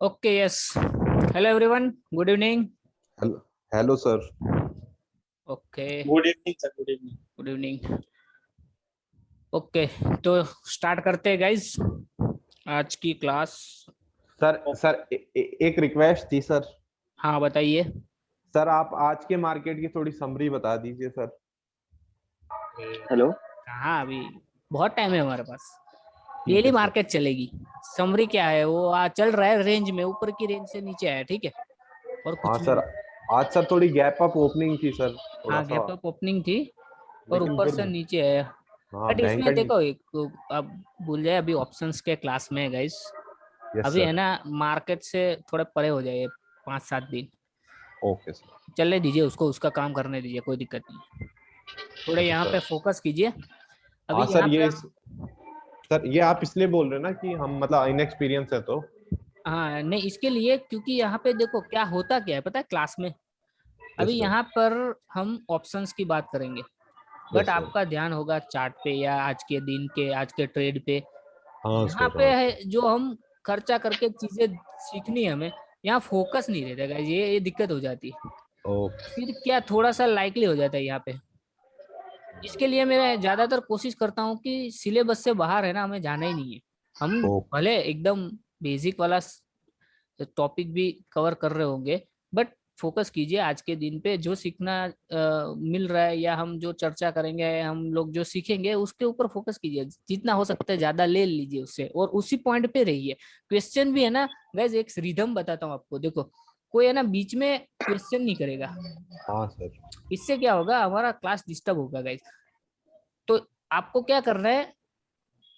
Okay, yes. Hello everyone. Good evening. Hello hello sir. Okay, good evening sir, good evening. good evening. Okay, तो start करते हैं guys आज की class. एक request थी sir. हाँ बताइए। सर आप आज के मार्केट की थोड़ी समरी बता दीजिए सर। हेलो। कहाँ अभी बहुत टाइम है हमारे पास। ठीक डेली है सर। मार्केट चलेगी। समरी क्या है वो चल रहा है रेंज में, ऊपर की रेंज से नीचे आया, ठीक है, और हाँ कुछ सर। नहीं। आज सर थोड़ी गैप अप ओपनिंग थी सर, थोड़ा हाँ सा। गैप अप ओपनिंग थी और लेकिन ऊपर फिर से नीचे आया। हाँ बट बैंक इसमें का। देखो एक अब भूल जाए, अभी ऑप्शंस के क्लास में है गाइस। यस अभी है सर। ना, मार्केट से थोड़े परे हो जाए 5-7 दिन। Okay sir. चलने दीजिए उसको, उसका काम करने दीजिए, कोई दिक्कत नहीं। थोड़े अच्छा यहाँ सर। पे फोकस कीजिए। अभी हाँ यहाँ सर पे सर ये आप इसलिए बोल रहे हैं ना कि हम मतलब इनएक्सपीरियंस है तो। हाँ नहीं, इसके लिए क्योंकि यहाँ पे देखो क्या होता क्या है पता है क्लास में। अभी यस सर। यहाँ पर हम ऑप्शंस की बात करेंगे, बट यस सर। आपका ध्यान होगा चार्ट पे या आज के दिन के आज के ट्रेड पे। हाँ यहाँ सर। पे हाँ है सर। जो हम खर्चा करके चीजें सीखनी है हमें, यहाँ फोकस नहीं रहता guys, ये दिक्कत हो जाती है। ओके। फिर क्या थोड़ा सा लाइकली हो जाता है यहाँ पे। इसके लिए मैं ज्यादातर कोशिश करता हूँ कि सिलेबस से बाहर है ना हमें जाना ही नहीं है। हम ओके। भले एकदम बेसिक वाला टॉपिक भी कवर कर रहे होंगे, बट फोकस कीजिए आज के दिन पे जो सीखना मिल रहा है, या हम जो चर्चा करेंगे, हम लोग जो सीखेंगे उसके ऊपर फोकस कीजिए। जितना हो सकता है ज्यादा ले लीजिए उससे और उसी पॉइंट पे रहिए। क्वेश्चन भी है ना गाइज, एक रिदम बताता हूँ आपको, देखो कोई है ना बीच में क्वेश्चन नहीं करेगा। हाँ सर। इससे क्या होगा, हमारा क्लास डिस्टर्ब होगा गाइज। तो आपको क्या करना है,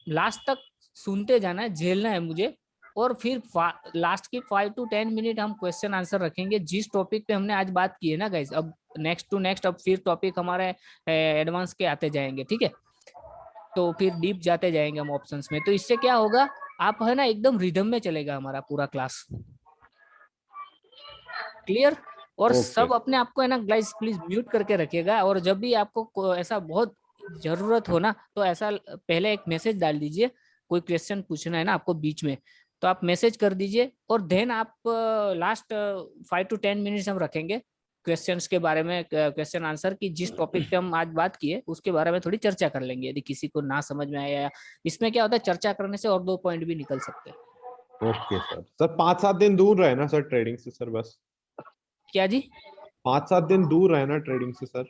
लास्ट तक सुनते जाना है, झेलना है मुझे। और फिर लास्ट की 5 to 10 मिनट हम क्वेश्चन आंसर रखेंगे जिस टॉपिक पे हमने आज बात की है ना गाइज। अब नेक्स्ट टू नेक्स्ट अब फिर टॉपिक हमारे एडवांस के आते जाएंगे, ठीक है। तो फिर डीप जाते जाएंगे हम ऑप्शंस में, तो इससे क्या होगा, आप है ना एकदम रिदम में चलेगा हमारा पूरा क्लास। क्लियर। और ओके सब सर। अपने आप को है ना गाइस प्लीज म्यूट करके रखिएगा, और जब भी आपको ऐसा बहुत जरूरत हो ना, तो ऐसा पहले एक मैसेज डाल दीजिए। कोई क्वेश्चन पूछना है ना आपको बीच में, तो आप मैसेज कर दीजिए, और देन आप लास्ट 5 to 10 मिनट्स हम रखेंगे क्वेश्चंस के बारे में, क्वेश्चन आंसर की जिस टॉपिक पे हम आज बात किए उसके बारे में थोड़ी चर्चा कर लेंगे, यदि किसी को ना समझ में आया। इसमें क्या होता है, चर्चा करने से और 2 पॉइंट भी निकल सकते हैं। Okay sir. सर 5-7 दिन दूर रहे ना सर ट्रेडिंग से सर, बस क्या जी। 5-7 दिन दूर रहे ना ट्रेडिंग से सर।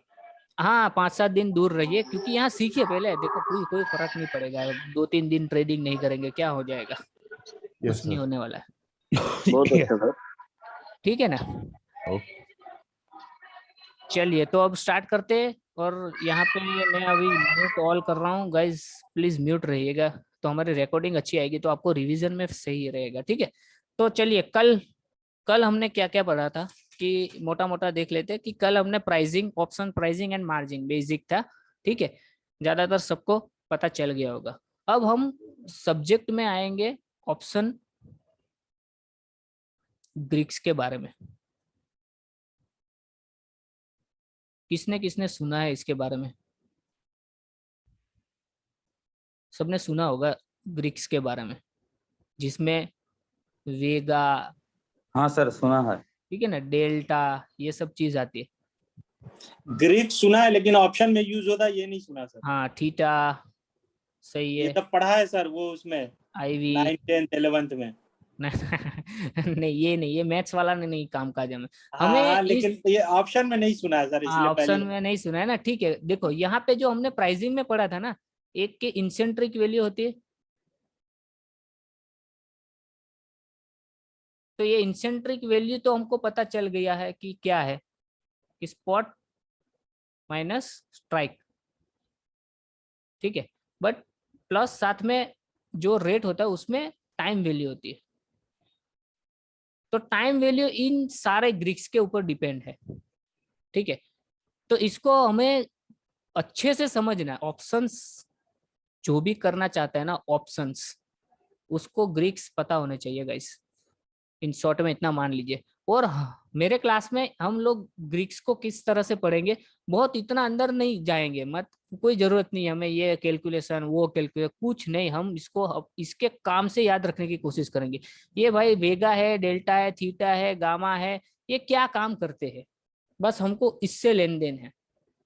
हाँ 5-7 दिन दूर रहिए, क्योंकि यहाँ सीखिए पहले, देखो कोई कोई फर्क नहीं पड़ेगा। 2-3 दिन ट्रेडिंग नहीं करेंगे क्या हो जाएगा, यस कुछ नहीं सर। होने वाला है। बहुत अच्छा सर। ठीक है ना। ओके। चलिए तो अब स्टार्ट करते हैं। और यहाँ पे मैं अभी म्यूट ऑल कर रहा हूँ गाइज, प्लीज म्यूट रहिएगा, तो हमारी रिकॉर्डिंग अच्छी आएगी, तो आपको रिवीजन में सही रहेगा, ठीक है। तो चलिए, कल कल हमने क्या क्या पढ़ा था कि मोटा मोटा देख लेते हैं। कि कल हमने pricing, option pricing and margin basic था, ठीक है, ज्यादातर सबको पता चल गया होगा। अब हम सब्जेक्ट में आएंगे, ऑप्शन ग्रीक्स के बारे में। किसने किसने सुना है इसके बारे में, सबने सुना होगा ग्रीक्स के बारे में, जिसमें वेगा, हाँ सर, सुना है। ठीक है ना, डेल्टा, ये सब चीज आती है। ग्रीक सुना है, लेकिन ऑप्शन में यूज होता है ये नहीं सुना सर। हाँ थीटा, सही ये है। सब पढ़ा है सर, वो उसमें आईवी 9th 10th 11th में। नहीं ये नहीं, ये मैथ्स वाला नहीं काम काज हमें। हाँ हाँ, इस, लेकिन ये ऑप्शन में नहीं सुना है सर, हाँ इसलिए पहली ऑप्शन बार। में नहीं सुना है ना, ठीक है। देखो यहाँ पे जो हमने प्राइसिंग में पढ़ा था ना, एक के इंसेंट्रिक वैल्यू होती है। तो ये इंसेंट्रिक वैल्यू तो हमको पता चल गया है कि क्या है, स्पॉट माइनस स्ट्राइक, ठीक है। बट प्लस साथ में जो रेट होता है उसमें टाइम वैल्यू होती है। तो टाइम वैल्यू इन सारे ग्रीक्स के ऊपर डिपेंड है, ठीक है। तो इसको हमें अच्छे से समझना है। ऑप्शंस जो भी करना चाहता है ना, ऑप्शंस, उसको ग्रीक्स पता होने चाहिए गाइस। इन शॉर्ट में इतना मान लीजिए, और मेरे क्लास में हम लोग ग्रीक्स को किस तरह से पढ़ेंगे, बहुत इतना अंदर नहीं जाएंगे, मत कोई जरूरत नहीं है हमें ये कैलकुलेशन वो कैलकुलेशन, कुछ नहीं, हम इसको इसके काम से याद रखने की कोशिश करेंगे। ये भाई वेगा है, डेल्टा है, थीटा है, गामा है, ये क्या काम करते हैं, बस हमको इससे लेन देन है।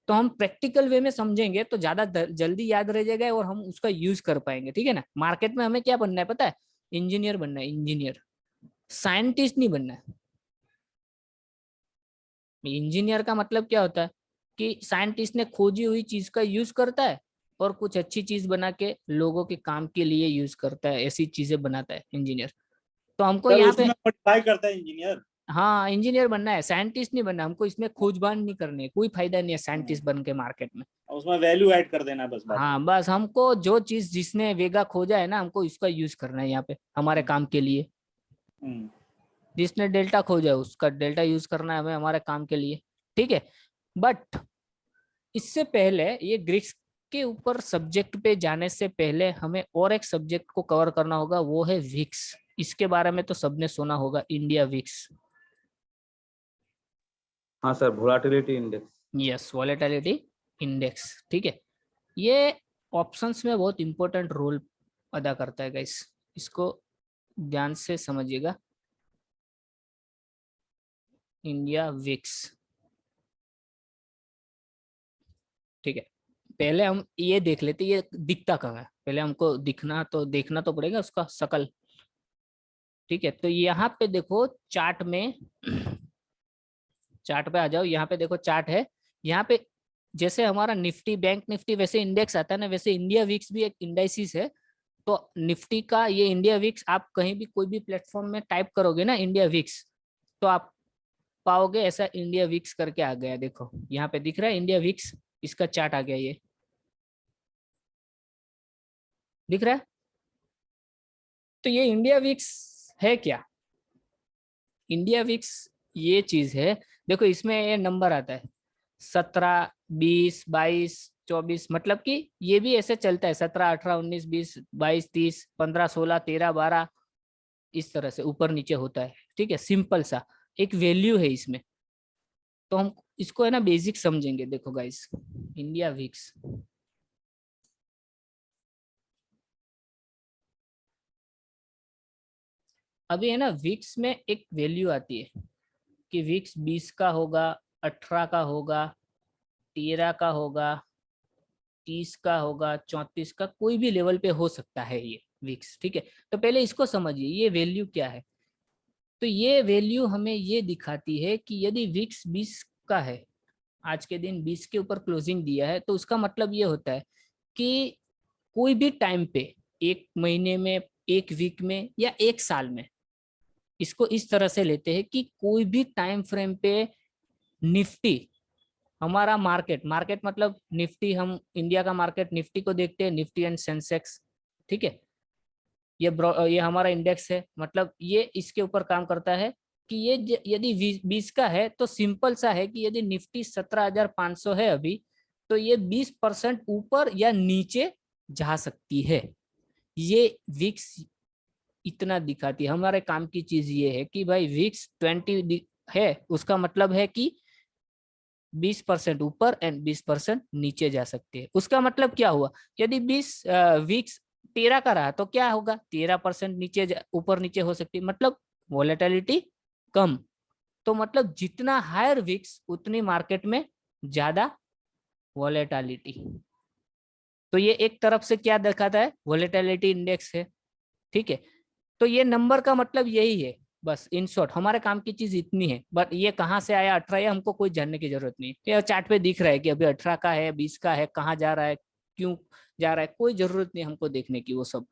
तो हम प्रैक्टिकल वे में समझेंगे तो ज्यादा जल्दी याद रह जाएगा और हम उसका यूज कर पाएंगे, ठीक है ना। मार्केट में हमें क्या बनना है पता है, इंजीनियर बनना है, इंजीनियर, साइंटिस्ट नहीं बनना है। इंजीनियर का मतलब क्या होता है कि साइंटिस्ट ने खोजी हुई चीज का यूज करता है और कुछ अच्छी चीज बना के लोगों के काम के लिए यूज करता है, ऐसी चीजें बनाता है इंजीनियर। तो हमको सर यहाँ पे उसमें मॉडिफाई करता है इंजीनियर। हाँ इंजीनियर बनना है, साइंटिस्ट नहीं बनना, हमको इसमें खोजबान नहीं करनी है, कोई फायदा नहीं है साइंटिस्ट बन के मार्केट में। उसमें वैल्यू ऐड कर देना बस बात। हाँ बस हमको जो चीज जिसने वेगा खोजा है ना, हमको इसका यूज करना है यहाँ पे हमारे काम के लिए। जिसने डेल्टा खोजा है उसका डेल्टा यूज करना है हमें हमारे काम के लिए, ठीक है। बट इससे पहले ये ग्रीक्स के ऊपर सब्जेक्ट पे जाने से पहले हमें और एक सब्जेक्ट को कवर करना होगा, वो है विक्स। इसके बारे में तो सबने सुना होगा, इंडिया विक्स। हाँ sir, volatility index. Yes, volatility index, ठीक है। ये ऑप्शंस में बहुत इंपॉर्टेंट रोल अदा करता है गाइस, इसको ध्यान से समझिएगा। इंडिया विक्स, ठीक है। पहले हम ये देख लेते ये दिखता कहाँ है, पहले हमको देखना तो पड़ेगा उसका शकल, ठीक है। तो यहाँ पे देखो चार्ट में चार्ट पे आ जाओ, यहाँ पे देखो चार्ट है। यहाँ पे जैसे हमारा निफ्टी बैंक निफ्टी वैसे इंडेक्स आता है ना, वैसे इंडिया विक्स भी एक इंडाइसिस है। तो निफ्टी का ये इंडिया विक्स आप कहीं भी कोई भी प्लेटफॉर्म में टाइप करोगे ना इंडिया विक्स, तो आप पाओगे ऐसा इंडिया विक्स करके आ गया। देखो यहाँ पे दिख रहा है इंडिया विक्स, इसका चार्ट आ गया, ये दिख रहा है। तो ये इंडिया विक्स है क्या, इंडिया विक्स ये चीज है। देखो इसमें ये नंबर आता है 17, 20, 22, 24, मतलब कि ये भी ऐसे चलता है 17, 18, 19, 20, 22, 30, 15, 16, 13, 12, इस तरह से ऊपर नीचे होता है, ठीक है। सिंपल सा एक वैल्यू है इसमें। तो हम इसको है ना बेसिक समझेंगे। देखो गाइस, इंडिया विक्स, अभी है ना विक्स में एक वैल्यू आती है कि विक्स 20 का होगा, 18 का होगा, 13 का होगा, 30 का होगा, 34 का, कोई भी लेवल पे हो सकता है ये विक्स, ठीक है। तो पहले इसको समझिए ये वैल्यू क्या है। तो ये वैल्यू हमें ये दिखाती है कि यदि विक्स 20 का है, आज के दिन 20 के ऊपर क्लोजिंग दिया है, तो उसका मतलब ये होता है कि कोई भी टाइम पे, एक महीने में, एक वीक में या एक साल में, इसको इस तरह से लेते हैं कि कोई भी टाइम फ्रेम पे निफ्टी, हमारा मार्केट मतलब निफ्टी, हम इंडिया का मार्केट निफ्टी को देखते हैं, निफ्टी एंड सेंसेक्स, ठीक है। ये हमारा इंडेक्स है, मतलब ये इसके ऊपर काम करता है कि ये यदि 20 का है तो सिंपल सा है कि यदि निफ्टी 17,500 है अभी, तो ये 20% ऊपर या नीचे जा सकती है। ये विक्स इतना दिखाती है। हमारे काम की चीज ये है कि भाई विक्स 20 है, उसका मतलब है कि 20% ऊपर एंड 20% नीचे जा सकती है। उसका मतलब क्या हुआ, यदि 20 विक्स 13 का रहा तो क्या होगा, 13% नीचे ऊपर नीचे हो सकती है, मतलब वॉलेटिलिटी कम। तो मतलब जितना हायर विक्स उतनी मार्केट में ज्यादा वॉलेटिलिटी। तो ये एक तरफ से क्या दिखाता है, वॉलेटिलिटी इंडेक्स है, ठीक है। तो ये नंबर का मतलब यही है, बस इन शॉर्ट हमारे काम की चीज इतनी है। बट ये कहाँ से आया 18, ये हमको कोई जानने की जरूरत नहीं है। ये चार्ट पे दिख रहा है कि अभी 18 का है, 20 का है, कहाँ जा रहा है, क्यों जा रहा है, कोई जरूरत नहीं हमको देखने की वो सब।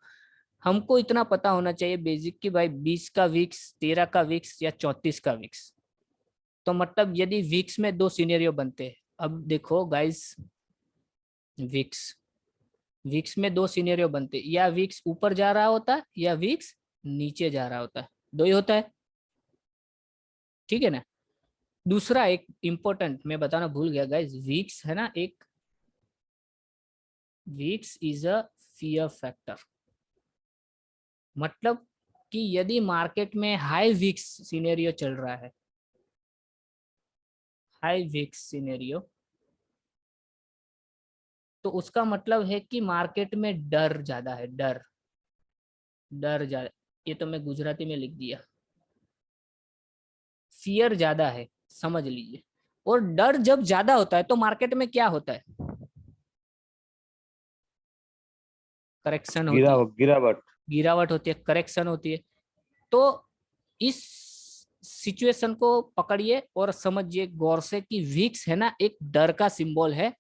हमको इतना पता होना चाहिए बेसिक कि भाई 20 का विक्स, 13 का विक्स या 34 का विक्स। तो मतलब यदि विक्स में दो सिनेरियो बनते हैं, अब देखो गाइस, विक्स विक्स में दो सिनेरियो बनते, या विक्स ऊपर जा रहा होता है या विक्स नीचे जा रहा होता है, दो ही होता है, ठीक है ना। दूसरा एक इंपॉर्टेंट मैं बताना भूल गया गाइस, विक्स है ना, एक VIX is a fear factor. मतलब कि यदि मार्केट में हाई विक्स सिनेरियो चल रहा है हाई विक्स सिनेरियो, तो उसका मतलब है कि मार्केट में डर ज्यादा है, डर ज्यादा। ये तो मैं गुजराती में लिख दिया, फियर ज्यादा है, समझ लीजिए। और डर जब ज्यादा होता है तो मार्केट में क्या होता है? करेक्शन होती है, गिरावट होती है, करेक्शन होती है। तो इस सिचुएशन को पकड़िए और समझिए गौर से कि विक्स है ना एक डर का सिंबल है,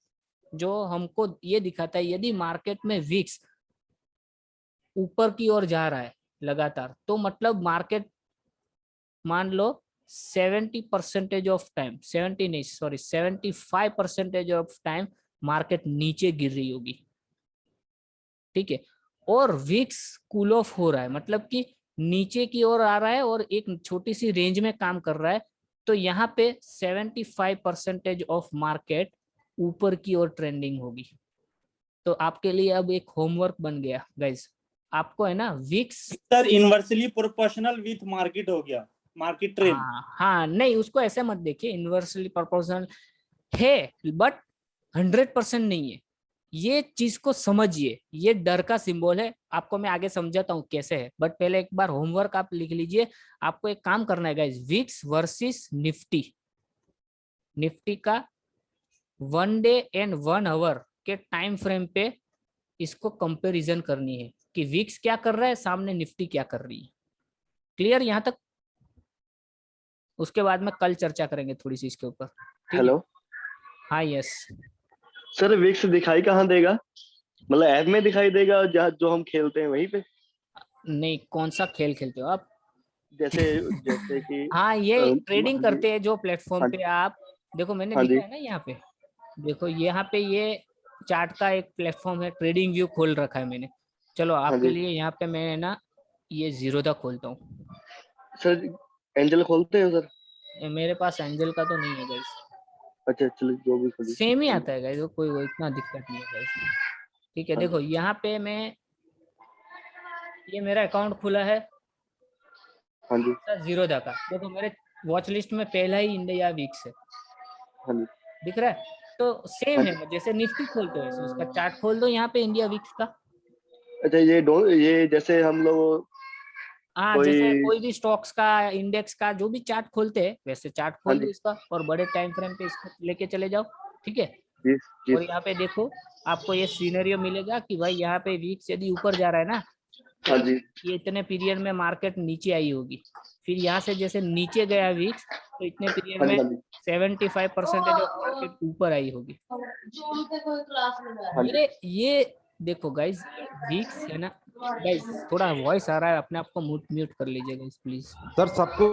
जो हमको ये दिखाता है यदि मार्केट में विक्स ऊपर की ओर जा रहा है लगातार, तो मतलब मार्केट मान लो 70% ऑफ टाइम, 70 नहीं सॉरी 75% ऑफ टाइम मार्केट नीचे गिर रही होगी, ठीक है। और विक्स कूल ऑफ हो रहा है, मतलब कि नीचे की ओर आ रहा है और एक छोटी सी रेंज में काम कर रहा है, तो यहाँ पे 75% ऑफ मार्केट ऊपर की ओर ट्रेंडिंग होगी। तो आपके लिए अब एक होमवर्क बन गया गाइस, आपको है ना VIX, sir inversely proportional with market हो गया, मार्केट ट्रेंड। हाँ नहीं उसको ऐसे मत देखिए, इनवर्सली प्रोपोर्शनल है बट 100% नहीं है। ये चीज को समझिए, ये डर का सिंबल है, आपको मैं आगे समझाता हूँ कैसे है, बट पहले एक बार होमवर्क आप लिख लीजिए। आपको एक काम करना है guys, VIX versus Nifty, Nifty का 1 डे एंड 1 आवर के टाइम फ्रेम पे इसको कंपैरिजन करनी है कि विक्स क्या कर रहा है, सामने निफ्टी क्या कर रही है। क्लियर यहाँ तक? उसके बाद में कल चर्चा करेंगे थोड़ी सी इसके ऊपर, ठीक है? हेलो हाँ यस। सर, विक्स दिखाई कहाँ देगा? मतलब ऐप में दिखाई देगा जहाँ जो हम खेलते हैं वहीं पे? नहीं कौन सा खेल खेलते हो आप? जैसे जैसे कि हाँ ये ट्रेडिंग हाँ जी, करते हैं जो प्लेटफॉर्म हाँ पे आप देखो, मैंने हाँ लिखा जी, है ना यहाँ पे, देखो यहाँ पे ये चार्ट का एक प्लेटफॉर्म है, ट्रेडिंग व्यू खोल रखा है मैंने। चलो हाँ आपके जी। लिए यहाँ पे मैं ना ये जीरोधा खोलता हूँ। सर एंजल खोलते हो सर? मेरे पास एंजल का तो नहीं है गाइस, अच्छा चलो, जो भी खोली। सेम ही हाँ आता है गाइस, कोई वो इतना दिक्कत नहीं है गाइस। ठीक है, जी, देखो यहाँ पे मैं, ये मेरा अकाउंट खुला है हाँ जी, जीरोधा का, देखो मेरे वॉच लिस्ट में पहला ही इंडिया वीक्स है, हाँ जी, दिख रहा है? तो सेम हाँ है, जी। जैसे निफ्टी खोलते हो वैसे उसका चार्ट खोल दो यहाँ पे इंडिया वीक्स का। अच्छा, ये जैसे हम लोग हाँ जैसे कोई, कोई भी स्टॉक्स का, इंडेक्स का जो भी चार्ट खोलते हैं वैसे चार्ट हाँ खोल दो जी, इसका, और बड़े टाइम फ्रेम पे इसको लेके चले जाओ, ठीक है। जी जी, और यहाँ पे देखो आपको ये सीनरियो मिलेगा कि भाई यहाँ पे वीक्स यदि ऊपर जा रहा है ना, हाँ तो जी, ये इतने पीरियड में मार्केट नीचे आई होगी, फिर यहाँ से जैसे नीचे गया वीक्स तो इतने पीरियड हाँ जी, में हाँ जी, 75% ऑफ मार्केट ऊपर आई होगी। हाँ जी। ये देखो गाइज, वीक्स है ना गाइज, थोड़ा वॉइस आ रहा है, अपने आप को म्यूट म्यूट कर लीजिए गाइज प्लीज। सर सबको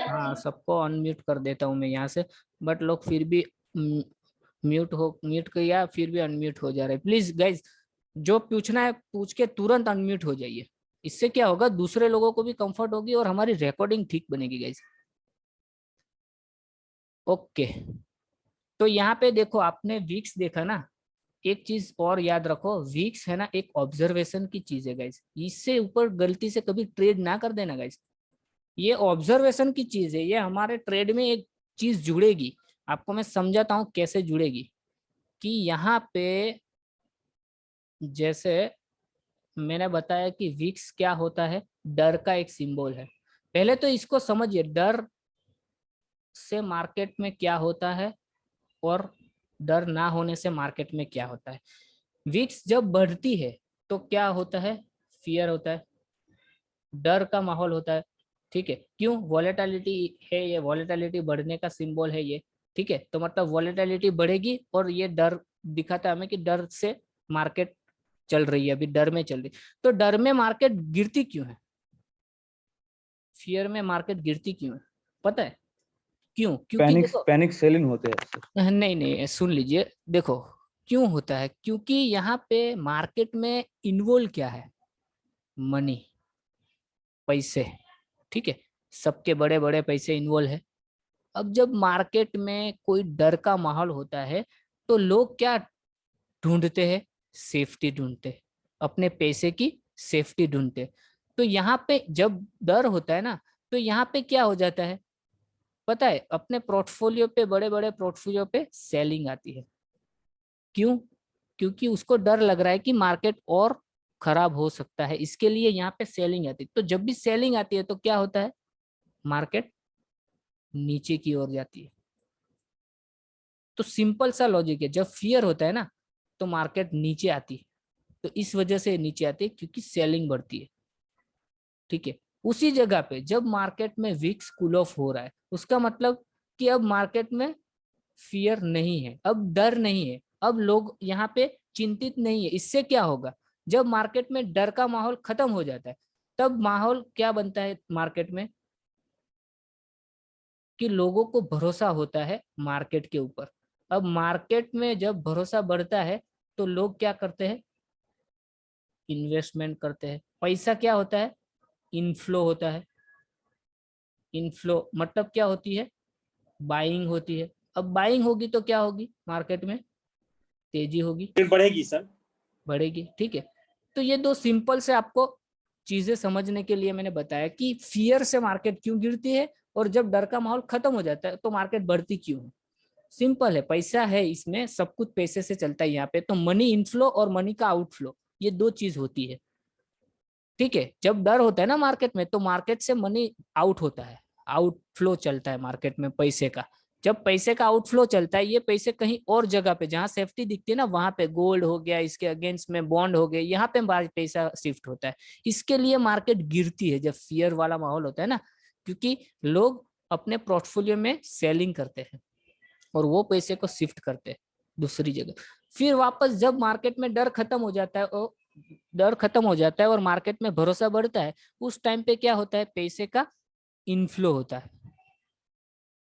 हाँ सबको अनम्यूट कर देता हूँ मैं यहाँ से, बट लोग फिर भी म्यूट किया फिर भी अनम्यूट हो जा रहे हैं। प्लीज गाइज जो पूछना है पूछ के तुरंत अनम्यूट हो जाइए, इससे क्या होगा दूसरे लोगों को भी कंफर्ट होगी और हमारी रिकॉर्डिंग ठीक बनेगी गाइज। ओके, तो यहाँ पे देखो आपने वीक्स देखा ना, एक चीज और याद रखो, वीक्स है ना एक ऑब्जर्वेशन की चीज है गाइज, इससे ऊपर गलती से कभी ट्रेड ना कर देना गाइज। ये ऑब्जर्वेशन की चीज है, ये हमारे ट्रेड में एक चीज जुड़ेगी, आपको मैं समझाता हूँ कैसे जुड़ेगी। कि यहाँ पे जैसे मैंने बताया कि विक्स क्या होता है, डर का एक सिंबल है। पहले तो इसको समझिए, डर से मार्केट में क्या होता है और डर ना होने से मार्केट में क्या होता है। विक्स जब बढ़ती है तो क्या होता है, फियर होता है, डर का माहौल होता है, ठीक है। क्यों? वॉलेटिलिटी है, ये वॉलेटिलिटी बढ़ने का सिंबल है ये, ठीक है। तो मतलब वॉलेटिलिटी बढ़ेगी और ये डर दिखाता है हमें कि डर से मार्केट चल रही है, अभी डर में चल रही। तो डर में मार्केट गिरती क्यों है, फियर में मार्केट गिरती क्यों है, पता है क्यों? क्योंकि देखो पैनिक सेलिंग होते हैं। नहीं नहीं सुन लीजिए, देखो क्यों होता है, क्योंकि यहाँ पे मार्केट में इन्वॉल्व क्या है, मनी, पैसे, ठीक है। सबके बड़े बड़े पैसे इन्वॉल्व है। अब जब मार्केट में कोई डर का माहौल होता है तो लोग क्या ढूंढते हैं, सेफ्टी ढूंढते हैं, अपने पैसे की सेफ्टी ढूंढते हैं। तो यहाँ पे जब डर होता है ना, तो यहाँ पे क्या हो जाता है, पता है अपने पोर्टफोलियो पे, बड़े बड़े पोर्टफोलियो पे सेलिंग आती है। क्यों? क्योंकि उसको डर लग रहा है कि मार्केट और खराब हो सकता है, इसके लिए यहाँ पे सेलिंग आती है। तो जब भी सेलिंग आती है तो क्या होता है, मार्केट नीचे की ओर जाती है। तो सिंपल सा लॉजिक है, जब फियर होता है ना तो मार्केट नीचे आती है। तो इस वजह से नीचे आती है क्योंकि सेलिंग बढ़ती है। ठीक है, उसी जगह पे जब मार्केट में विक्स कूल ऑफ हो रहा है, उसका मतलब कि अब मार्केट में फियर नहीं है, अब डर नहीं है, अब लोग यहाँ पे चिंतित नहीं है। इससे क्या होगा, जब मार्केट में डर का माहौल खत्म हो जाता है, तब माहौल क्या बनता है मार्केट में, कि लोगों को भरोसा होता है मार्केट के ऊपर। अब मार्केट में जब भरोसा बढ़ता है तो लोग क्या करते हैं, इन्वेस्टमेंट करते हैं। पैसा क्या होता है, इनफ्लो होता है। इनफ्लो मतलब क्या होती है, बाइंग होती है। अब बाइंग होगी तो क्या होगी, मार्केट में तेजी होगी, फिर बढ़ेगी सर। बढ़ेगी। ठीक है, तो ये दो सिंपल से आपको चीजें समझने के लिए मैंने बताया कि फियर से मार्केट क्यों गिरती है, और जब डर का माहौल खत्म हो जाता है तो मार्केट बढ़ती क्यों है। सिंपल है, पैसा है इसमें, सब कुछ पैसे से चलता है यहाँ पे। तो मनी इनफ्लो और मनी का आउटफ्लो, ये दो चीज होती है। ठीक है, जब डर होता है ना मार्केट में, तो मार्केट से मनी आउट होता है, आउटफ्लो चलता है मार्केट में पैसे का। जब पैसे का आउटफ्लो चलता है, ये पैसे कहीं और जगह पे जहां सेफ्टी दिखती है ना, वहां पे गोल्ड हो गया, इसके अगेंस्ट में बॉन्ड हो गए, यहाँ पे पैसा शिफ्ट होता है। इसके लिए मार्केट गिरती है जब फियर वाला माहौल होता है ना, क्योंकि लोग अपने पोर्टफोलियो में सेलिंग करते हैं और वो पैसे को शिफ्ट करते हैं दूसरी जगह। फिर वापस जब मार्केट में डर खत्म हो जाता है, और डर खत्म हो जाता है और मार्केट में भरोसा बढ़ता है, उस टाइम पे क्या होता है, पैसे का इनफ्लो होता है।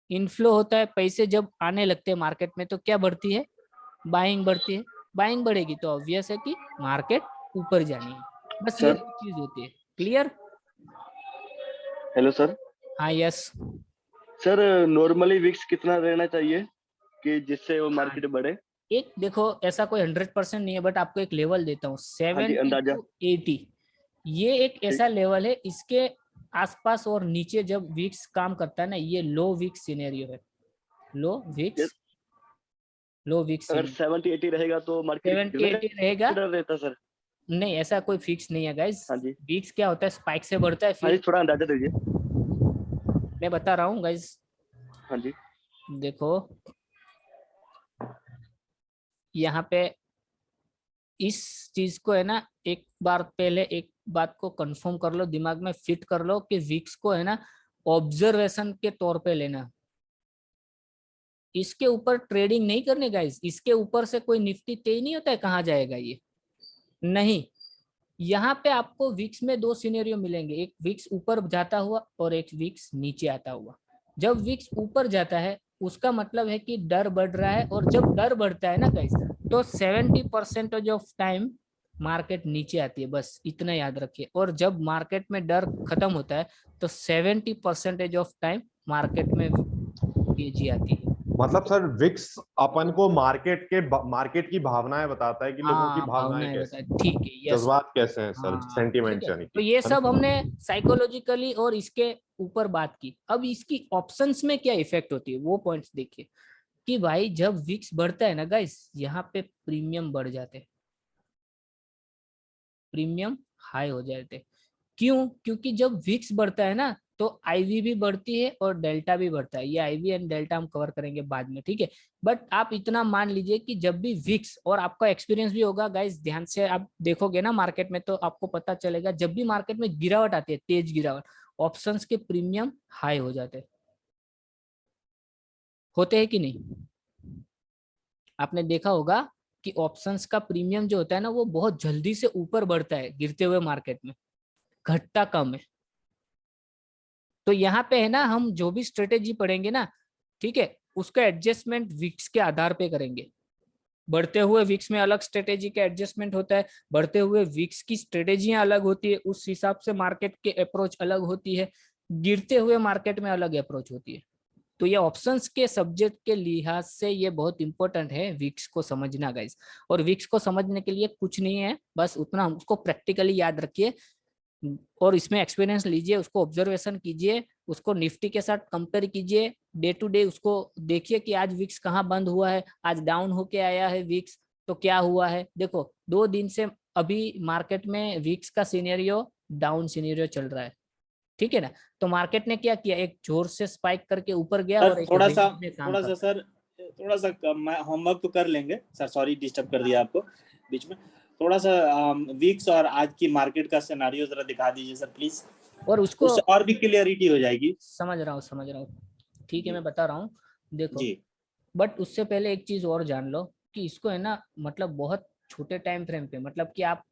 इनफ्लो होता है, पैसे जब आने लगते हैं मार्केट में तो क्या बढ़ती है, बाइंग बढ़ती है। बाइंग बढ़ेगी तो ऑब्वियस है कि मार्केट ऊपर जानी है। बस ये सर। दो चीज होती है। क्लियर? Hello sir. हाँ यस। सर नॉर्मली विक्स कितना रहना चाहिए कि जिससे वो मार्केट बढ़े? एक देखो, ऐसा कोई 100% नहीं है, बट आपको एक लेवल देता हूँ, हाँ जी, 70 अंदाजा। to 80। ये एक ऐसा लेवल है, इसके आसपास और नीचे जब विक्स काम करता है ना, ये लो विक्स सिनेरियो है। लो विक्स, लो विक्स अगर सिनेरियो। 70-80 रहेगा तो मार्केट 70-80 रहेगा, डर रहता सर। नहीं ऐसा कोई फिक्स नहीं है गाइस। हाँ जी। विक्स क्या होता है, स्पाइक से बढ़ता है, हाँ जी, फिर थोड़ा अंदाजा दीजिए। मैं बता रहा हूँ गाइस। हाँ जी। देखो यहाँ पे इस चीज को है ना, एक बार पहले एक बात को कंफर्म कर लो, दिमाग में फिट कर लो कि विक्स को है ना ऑब्जर्वेशन के तौर पे लेना। इसके ऊपर ट्रेडिंग नहीं करने गाइस, इसके ऊपर से कोई निफ्टी तय नहीं होता है कहाँ जाएगा ये, नहीं। यहाँ पे आपको विक्स में दो सिनेरियो मिलेंगे, एक विक्स ऊपर जाता हुआ और एक विक्स नीचे आता हुआ। जब विक्स ऊपर जाता है उसका मतलब है कि डर बढ़ रहा है, और जब डर बढ़ता है ना गाइस, तो 70% ऑफ टाइम मार्केट नीचे आती है, बस इतना याद रखिए। और जब मार्केट में डर खत्म होता है तो 70% ऑफ टाइम मार्केट में तेजी आती है। मतलब सर विक्स अपन को मार्केट की भावनाएं बताता है कि लोगों की हाँ भावनाएं भावनाएं कैसे बता, हैं, ठीक है, यस। जज्बात कैसे हैं सर, हाँ ठीक सेंटिमेंट्स है, यानी तो कि, ये है ना? सब हमने साइकोलॉजिकली और इसके ऊपर बात की। अब इसकी ऑप्शंस में क्या इफेक्ट होती है वो पॉइंट्स देखिए, कि भाई जब विक्स बढ़ता है ना गाइस, यहाँ पे प्रीमियम बढ़ जाते हैं, प्रीमियम हाई हो जाते हैं। क्यों? क्योंकि जब विक्स बढ़ता है ना तो आईवी भी बढ़ती है और डेल्टा भी बढ़ता है। ये आईवी एंड डेल्टा हम कवर करेंगे बाद में, ठीक है। बट आप इतना मान लीजिए कि जब भी विक्स, और आपका एक्सपीरियंस भी होगा गाइस, ध्यान से आप देखोगे ना मार्केट में तो आपको पता चलेगा, जब भी मार्केट में गिरावट आती है, तेज गिरावट, ऑप्शंस के प्रीमियम हाई हो जाते हैं। होते हैं कि नहीं? आपने देखा होगा कि ऑप्शंस का प्रीमियम जो होता है ना, वो बहुत जल्दी से ऊपर बढ़ता है गिरते हुए मार्केट में, घटता कम है। तो यहाँ पे है ना, हम जो भी स्ट्रेटेजी पढ़ेंगे ना, ठीक है, उसका एडजस्टमेंट विक्स के आधार पे करेंगे। बढ़ते हुए विक्स में अलग स्ट्रेटेजी का एडजस्टमेंट होता है, बढ़ते हुए विक्स की स्ट्रेटेजियां अलग होती है, उस हिसाब से मार्केट के अप्रोच अलग होती है, गिरते हुए मार्केट में अलग अप्रोच होती है। तो ये ऑप्शंस के सब्जेक्ट के लिहाज से ये बहुत इंपॉर्टेंट है विक्स को समझना गाइस। और विक्स को समझने के लिए कुछ नहीं है, बस उतना उसको प्रैक्टिकली याद रखिए और इसमें एक्सपीरियंस लीजिए, उसको ऑब्जर्वेशन कीजिए, उसको निफ्टी के साथ कंपेयर कीजिए, डे टू डे उसको देखिए कि आज विक्स कहाँ बंद हुआ है, आज डाउन होके आया है विक्स तो क्या हुआ है। देखो 2 दिन से अभी मार्केट में विक्स का सिनेरियो डाउन सिनेरियो चल रहा है, ठीक है ना। तो मार्केट ने क्या किया, एक जोर से स्पाइक करके ऊपर गया और सर एक थोड़ा range सा में काम कर। सर थोड़ा सा होमवर्क तो कर लेंगे सर, सॉरी डिस्टर्ब कर दिया आपको बीच में। थोड़ा सा वीक्स और आज की मार्केट का सिनेरियो जरा दिखा दीजिए सर प्लीज, और उसको उससे और भी क्लियरिटी हो जाएगी। समझ रहा हूँ, ठीक है मैं बता रहा हूँ। देखो जी बट उससे पहले एक चीज और जान लो कि इसको है ना, मतलब बहुत छोटे टाइम फ्रेम पे, मतलब कि आप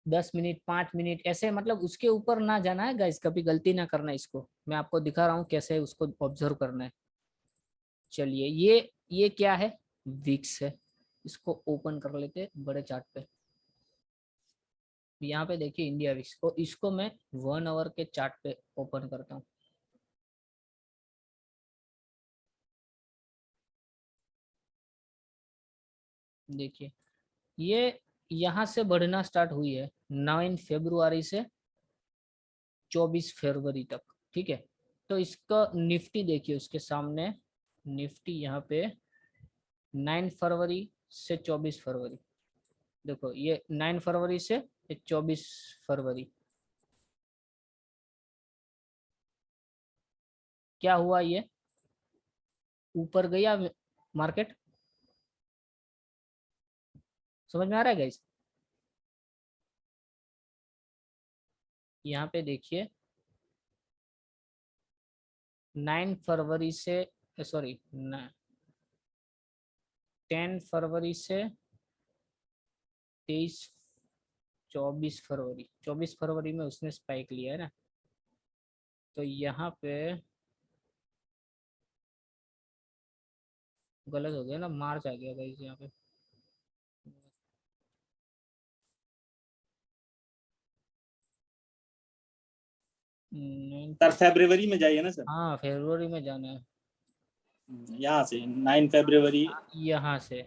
10 मिनट 5 मिनट ऐसे, मतलब उसके ऊपर ना जाना है गाइस, कभी गलती ना करना। इसको मैं आपको दिखा रहा हूँ कैसे उसको ऑब्जर्व करना है। चलिए ये क्या है, विक्स है। इसको ओपन कर लेते हैं बड़े चार्ट पे। यहाँ पे देखिए इंडिया विक्स को, इसको मैं 1 आवर के चार्ट पे ओपन करता हूँ। देखिए ये यहाँ से बढ़ना स्टार्ट हुई है 9 फरवरी से 24 फरवरी तक, ठीक है। तो इसका निफ्टी देखिए, उसके सामने निफ्टी यहाँ पे 9 फरवरी से 24 फरवरी, देखो ये 9 फरवरी से 24 फरवरी क्या हुआ, ये ऊपर गया मार्केट, समझ में आ रहा है गाइस। यहाँ पे देखिए 9 फरवरी से सॉरी 10 फरवरी से 24 फरवरी में उसने स्पाइक लिया है ना। तो यहाँ पे गलत हो गया ना, मार्च आ गया गाइस यहाँ पे। सर फरवरी में जाइए ना सर, हाँ फरवरी में जाना है, यहाँ से 9 फरवरी यहाँ से,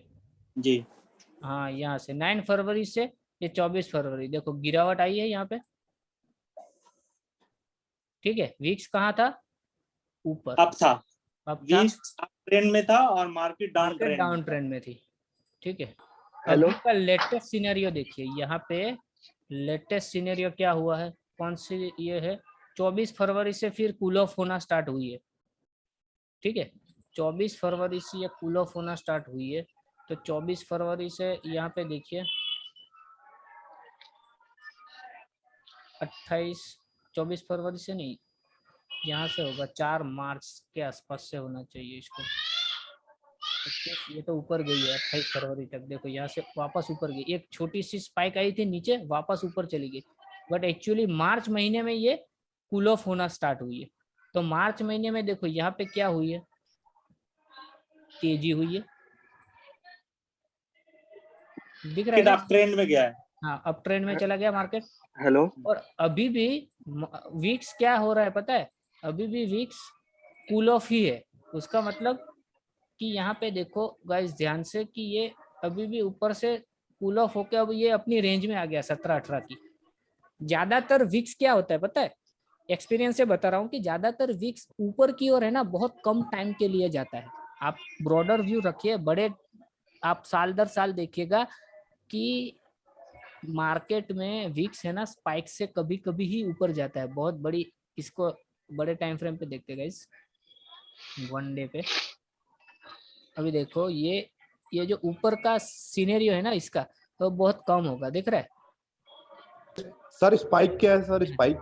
जी। हाँ यहाँ से 9 फरवरी से ये 24 फरवरी, देखो गिरावट आई है यहाँ पे, ठीक है। वीक्स कहाँ था, ऊपर, अब था अब था, वीक्स अप ट्रेंड में था और मार्केट डाउन मार्केट ट्रेंड में डाउन था। ट्रेंड में थी, ठीक है। हेलो अभी का लेटेस्ट सिनेरियो देखिए, यहाँ पे लेटेस्ट सिनेरियो क्या हुआ है, कौन सी ये है, 24 फरवरी से फिर कूल ऑफ होना स्टार्ट हुई है, ठीक है। 24 फरवरी से ये कूल ऑफ होना स्टार्ट हुई है। तो 24 फरवरी से यहाँ पे देखिए 28, 24 फरवरी से नहीं, यहाँ से होगा 4 मार्च के आसपास से होना चाहिए इसको। ये तो ऊपर गई है 28 फरवरी तक, देखो यहाँ से वापस ऊपर गई, एक छोटी सी स्पाइक आई थी नीचे, वापस ऊपर चली गई। बट एक्चुअली मार्च महीने में ये कूल ऑफ होना स्टार्ट हुई है। तो मार्च महीने में देखो यहाँ पे क्या हुई है, तेजी हुई है, दिख रहा है अप ट्रेंड में गया है। हाँ अप ट्रेंड में चला गया मार्केट। हेलो और अभी भी वीक्स क्या हो रहा है पता है, अभी भी वीक्स कूल ऑफ ही है। उसका मतलब कि यहाँ पे देखो गाइस ध्यान से कि ये अभी भी ऊपर से कूल ऑफ होके अब ये अपनी रेंज में आ गया 17-18 की। ज्यादातर विक्स क्या होता है पता है, एक्सपीरियंस से बता रहा हूँ कि ज्यादातर विक्स ऊपर की ओर है ना, बहुत कम टाइम के लिए जाता है। आप ब्रॉडर व्यू रखिए, बड़े आप साल दर साल देखिएगा कि मार्केट में विक्स है ना स्पाइक से कभी कभी ही ऊपर जाता है, बहुत बड़ी, इसको बड़े टाइम फ्रेम पे देखते गाइस, 1 डे पे। अभी देखो ये जो ऊपर का सिनेरियो है ना इसका, तो बहुत कम होगा, दिख रहा है। सर स्पाइक क्या है सर, स्पाइक?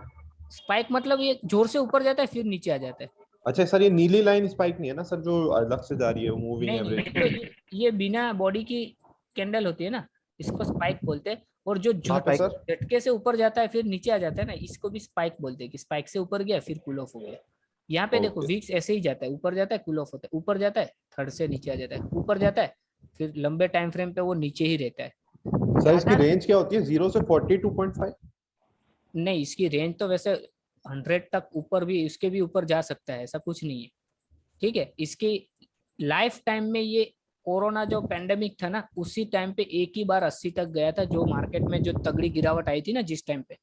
स्पाइक मतलब ये जोर से ऊपर जाता है फिर नीचे आ जाता है। अच्छा सर, ये नीली लाइन स्पाइक नहीं है ना सर, जो अलग से जा रही है मूविंग नहीं एवरेज? तो ये बिना बॉडी की कैंडल होती है ना, इसको स्पाइक बोलते हैं। और जो हाँ तो सर झटके से ऊपर जाता है फिर नीचे आ जाता है ना, इसको भी स्पाइक बोलते हैं कि स्पाइक से ऊपर गया फिर कूल ऑफ हो गया। यहाँ पे देखो ओके वीक्स ऐसे ही जाता है, ऊपर जाता है कूल ऑफ होता है, ऊपर जाता है थर्ड से नीचे आ जाता है, ऊपर जाता है फिर लंबे टाइम फ्रेम पे वो नीचे ही रहता है। सर, इसकी ज्यादा रेंज क्या होती है 0 से 42.5? नहीं, इसकी रेंज तो वैसे 100 तक ऊपर भी, इसके भी ऊपर जा सकता है, ऐसा कुछ नहीं है, ठीक है। इसकी लाइफ टाइम में ये कोरोना जो पेंडेमिक था ना, उसी टाइम पे एक ही बार 80 तक गया था, जो मार्केट में जो तगड़ी गिरावट आई थी ना जिस टाइम पे,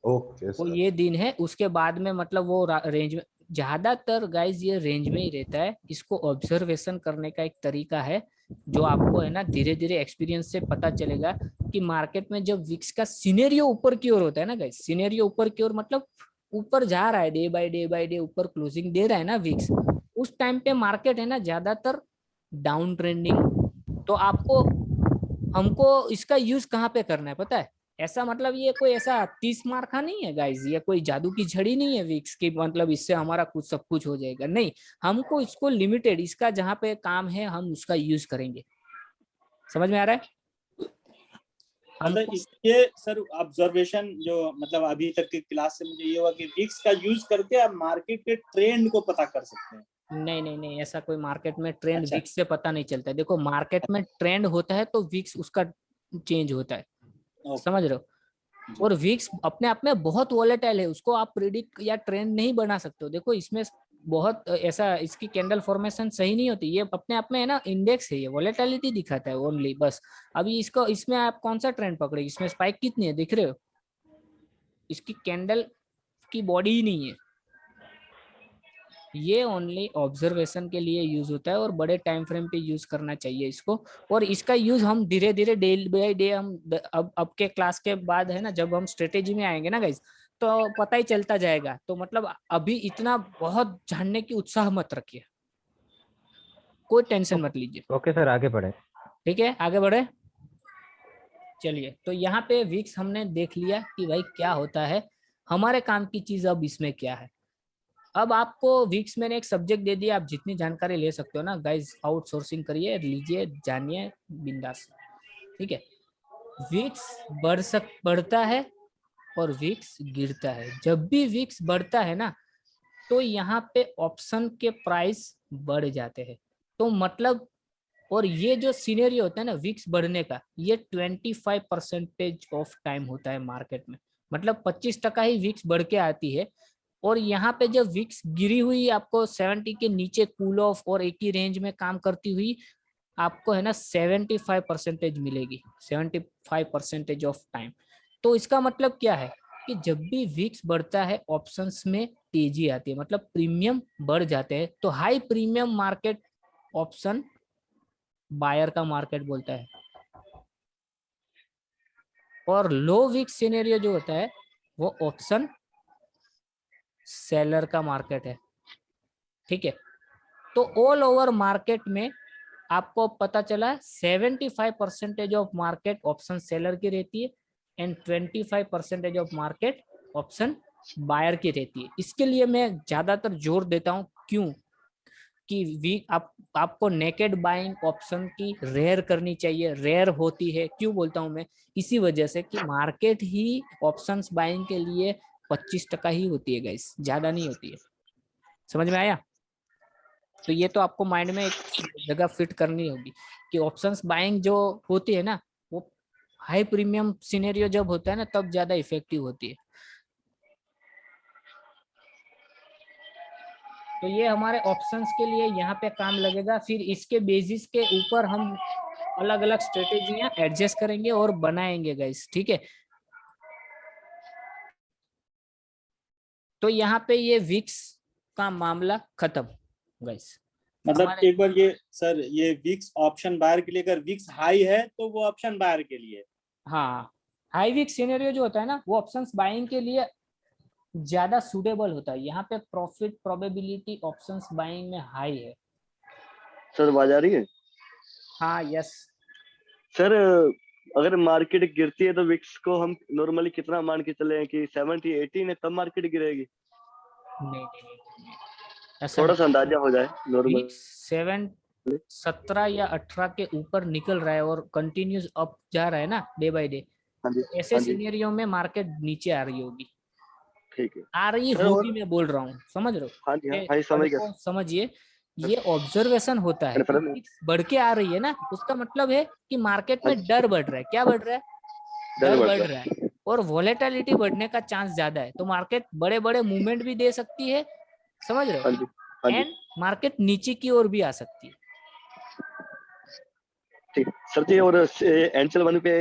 ओके वो सर। ये दिन है। उसके बाद में मतलब वो रेंज में ज्यादातर गाइज ये रेंज में ही रहता है। इसको ऑब्जर्वेशन करने का एक तरीका है जो आपको है ना धीरे धीरे एक्सपीरियंस से पता चलेगा कि मार्केट में जब विक्स का सिनेरियो ऊपर की ओर होता है ना गाइज, सिनेरियो ऊपर की ओर मतलब ऊपर जा रहा है, डे बाय डे ऊपर क्लोजिंग दे रहा है ना विक्स, उस टाइम पे मार्केट है ना ज्यादातर डाउन ट्रेंडिंग। तो आपको हमको इसका यूज कहाँ पे करना है पता है? ऐसा मतलब ये कोई ऐसा 30 मार का नहीं है गाइज, ये कोई जादू की झड़ी नहीं है विक्स की, मतलब इससे हमारा कुछ सब कुछ हो जाएगा, नहीं। हमको इसको लिमिटेड, इसका जहाँ पे काम है हम उसका यूज करेंगे। समझ में आ रहा है? मतलब इसके सर ऑब्जर्वेशन जो मतलब अभी तक की क्लास से मुझे ये हुआ कि विक्स का यूज करके आप मार्केट के ट्रेंड को पता कर सकते हैं। नहीं नहीं नहीं, ऐसा कोई मार्केट में ट्रेंड अच्छा। विक्स से पता नहीं चलता है। देखो मार्केट में ट्रेंड होता है तो विक्स उसका चेंज होता है, समझ रहे हो? और विक्स अपने आप में बहुत वॉलेटाइल है, उसको आप प्रिडिक्ट या ट्रेंड नहीं बना सकते हो। देखो इसमें बहुत ऐसा इसकी कैंडल फॉर्मेशन सही नहीं होती, ये अपने आप में है ना इंडेक्स है, ये वॉलेटिलिटी दिखाता है ओनली बस। अभी इसको इसमें आप कौन सा ट्रेंड पकड़े, इसमें स्पाइक कितनी है दिख रहे हो? इसकी कैंडल की बॉडी ही नहीं है। ये ओनली ऑब्जर्वेशन के लिए यूज होता है और बड़े टाइम फ्रेम पे यूज करना चाहिए इसको। और इसका यूज हम धीरे धीरे डे बाय डे हम अब के क्लास के बाद है ना जब हम स्ट्रेटेजी में आएंगे ना गाइज तो पता ही चलता जाएगा। तो मतलब अभी इतना बहुत जानने की उत्साह मत रखिए, कोई टेंशन मत लीजिए। ओके सर, आगे बढ़े। ठीक है आगे बढ़े। चलिए तो यहाँ पे विक्स हमने देख लिया कि भाई क्या होता है, हमारे काम की चीज अब इसमें क्या है। अब आपको विक्स मैंने एक सब्जेक्ट दे दिया, आप जितनी जानकारी ले सकते हो ना गाइज आउटसोर्सिंग करिए, लीजिए, जानिए बिंदास। ठीक है, विक्स बढ़ता है और विक्स गिरता है। जब भी विक्स बढ़ता है ना तो यहाँ पे ऑप्शन के प्राइस बढ़ जाते हैं। तो मतलब और ये जो सीनरी होता है ना विक्स बढ़ने का, ये 25% ऑफ टाइम होता है मार्केट में, मतलब 25% ही विक्स बढ़ के आती है। और यहाँ पे जब विक्स गिरी हुई आपको 70 के नीचे कूल ऑफ और एक ही रेंज में काम करती हुई आपको है ना 75% मिलेगी, 75% ऑफ टाइम। तो इसका मतलब क्या है कि जब भी विक्स बढ़ता है ऑप्शंस में तेजी आती है, मतलब प्रीमियम बढ़ जाते हैं। तो high premium market option buyer का मार्केट बोलता है, और लो विक्स सिनेरियो जो होता है वो ऑप्शन सेलर का मार्केट है। ठीक है, तो ऑल ओवर मार्केट में आपको पता चला 75% ऑफ मार्केट ऑप्शन सेलर की रहती है and 25% of market option buyer की रहती है। इसके लिए मैं ज्यादातर जोर देता हूं, क्यों कि आपको नेकेड बाइंग ऑप्शन की रेयर करनी चाहिए, रेयर होती है। क्यों बोलता हूं मैं, इसी वजह से कि मार्केट ही ऑप्शंस बाइंग के लिए 25% ही होती है गाइस, ज्यादा नहीं होती है। समझ में आया? तो ये तो आपको माइंड में एक जगह फिट करनी होगी कि ऑप्शंस बाइंग जो होती है ना वो हाई प्रीमियम सिनेरियो जब होता है ना तब ज्यादा इफेक्टिव होती है। तो ये हमारे ऑप्शंस के लिए यहाँ पे काम लगेगा। फिर इसके बेसिस के ऊपर हम अलग अलग स्ट्रेटेजियां एडजस्ट करेंगे और बनाएंगे गाइस। ठीक है, तो यहाँ पे ये विक्स का मामला खत्म गाइस। मतलब एक बार ये सर ये विक्स ऑप्शन बायर के लिए, अगर विक्स हाई है तो वो ऑप्शन बायर के लिए, हाँ हाई विक्स सिनेरियो जो होता है ना वो ऑप्शंस बाइंग के लिए ज्यादा सूटेबल होता है। यहाँ पे प्रॉफिट प्रोबेबिलिटी ऑप्शंस बाइंग में हाई है। सर आवाज आ रही है? हाँ यस। सर अगर मार्केट गिरती है तो विक्स को हम नॉर्मली कितना मान के चले हैं कि 70 80 है तब मार्केट गिरेगी? नहीं, ऐसा थोड़ा नहीं। सा अंदाजा हो जाए नॉर्मल। विक्स 17 या 18 के ऊपर निकल रहा है और कंटिन्यूस अप जा रहा है ना डे बाय डे, हाँ जी, ऐसे हाँ जी, सिनेरियो में मार्केट नीचे आ रही होगी, ठीक है आ रही सर। होगी, और मैं बोल रहा हूँ, समझ रहे हो? हाँ जी, हाँ ये हाँ जी, समझ वर्ड गया को समझिए, ये ऑब्जर्वेशन होता है कि कन्फर्म है। विक्स बढ़ के आ रही है ना, उसका मतलब है कि मार्केट हाँ में डर बढ़ रहा है। क्या बढ़ रहा है? डर डर बढ़ बढ़ रहा रहा है और वॉलेटिलिटी बढ़ने का चांस ज्यादा है। तो मार्केट बड़े बड़े मूवमेंट भी दे सकती है, समझ रहे है। हाँ हो? जी, हाँ जी, एंड मार्केट नीचे की ओर भी आ सकती है। ठीक सर जी। और एंजल वन पे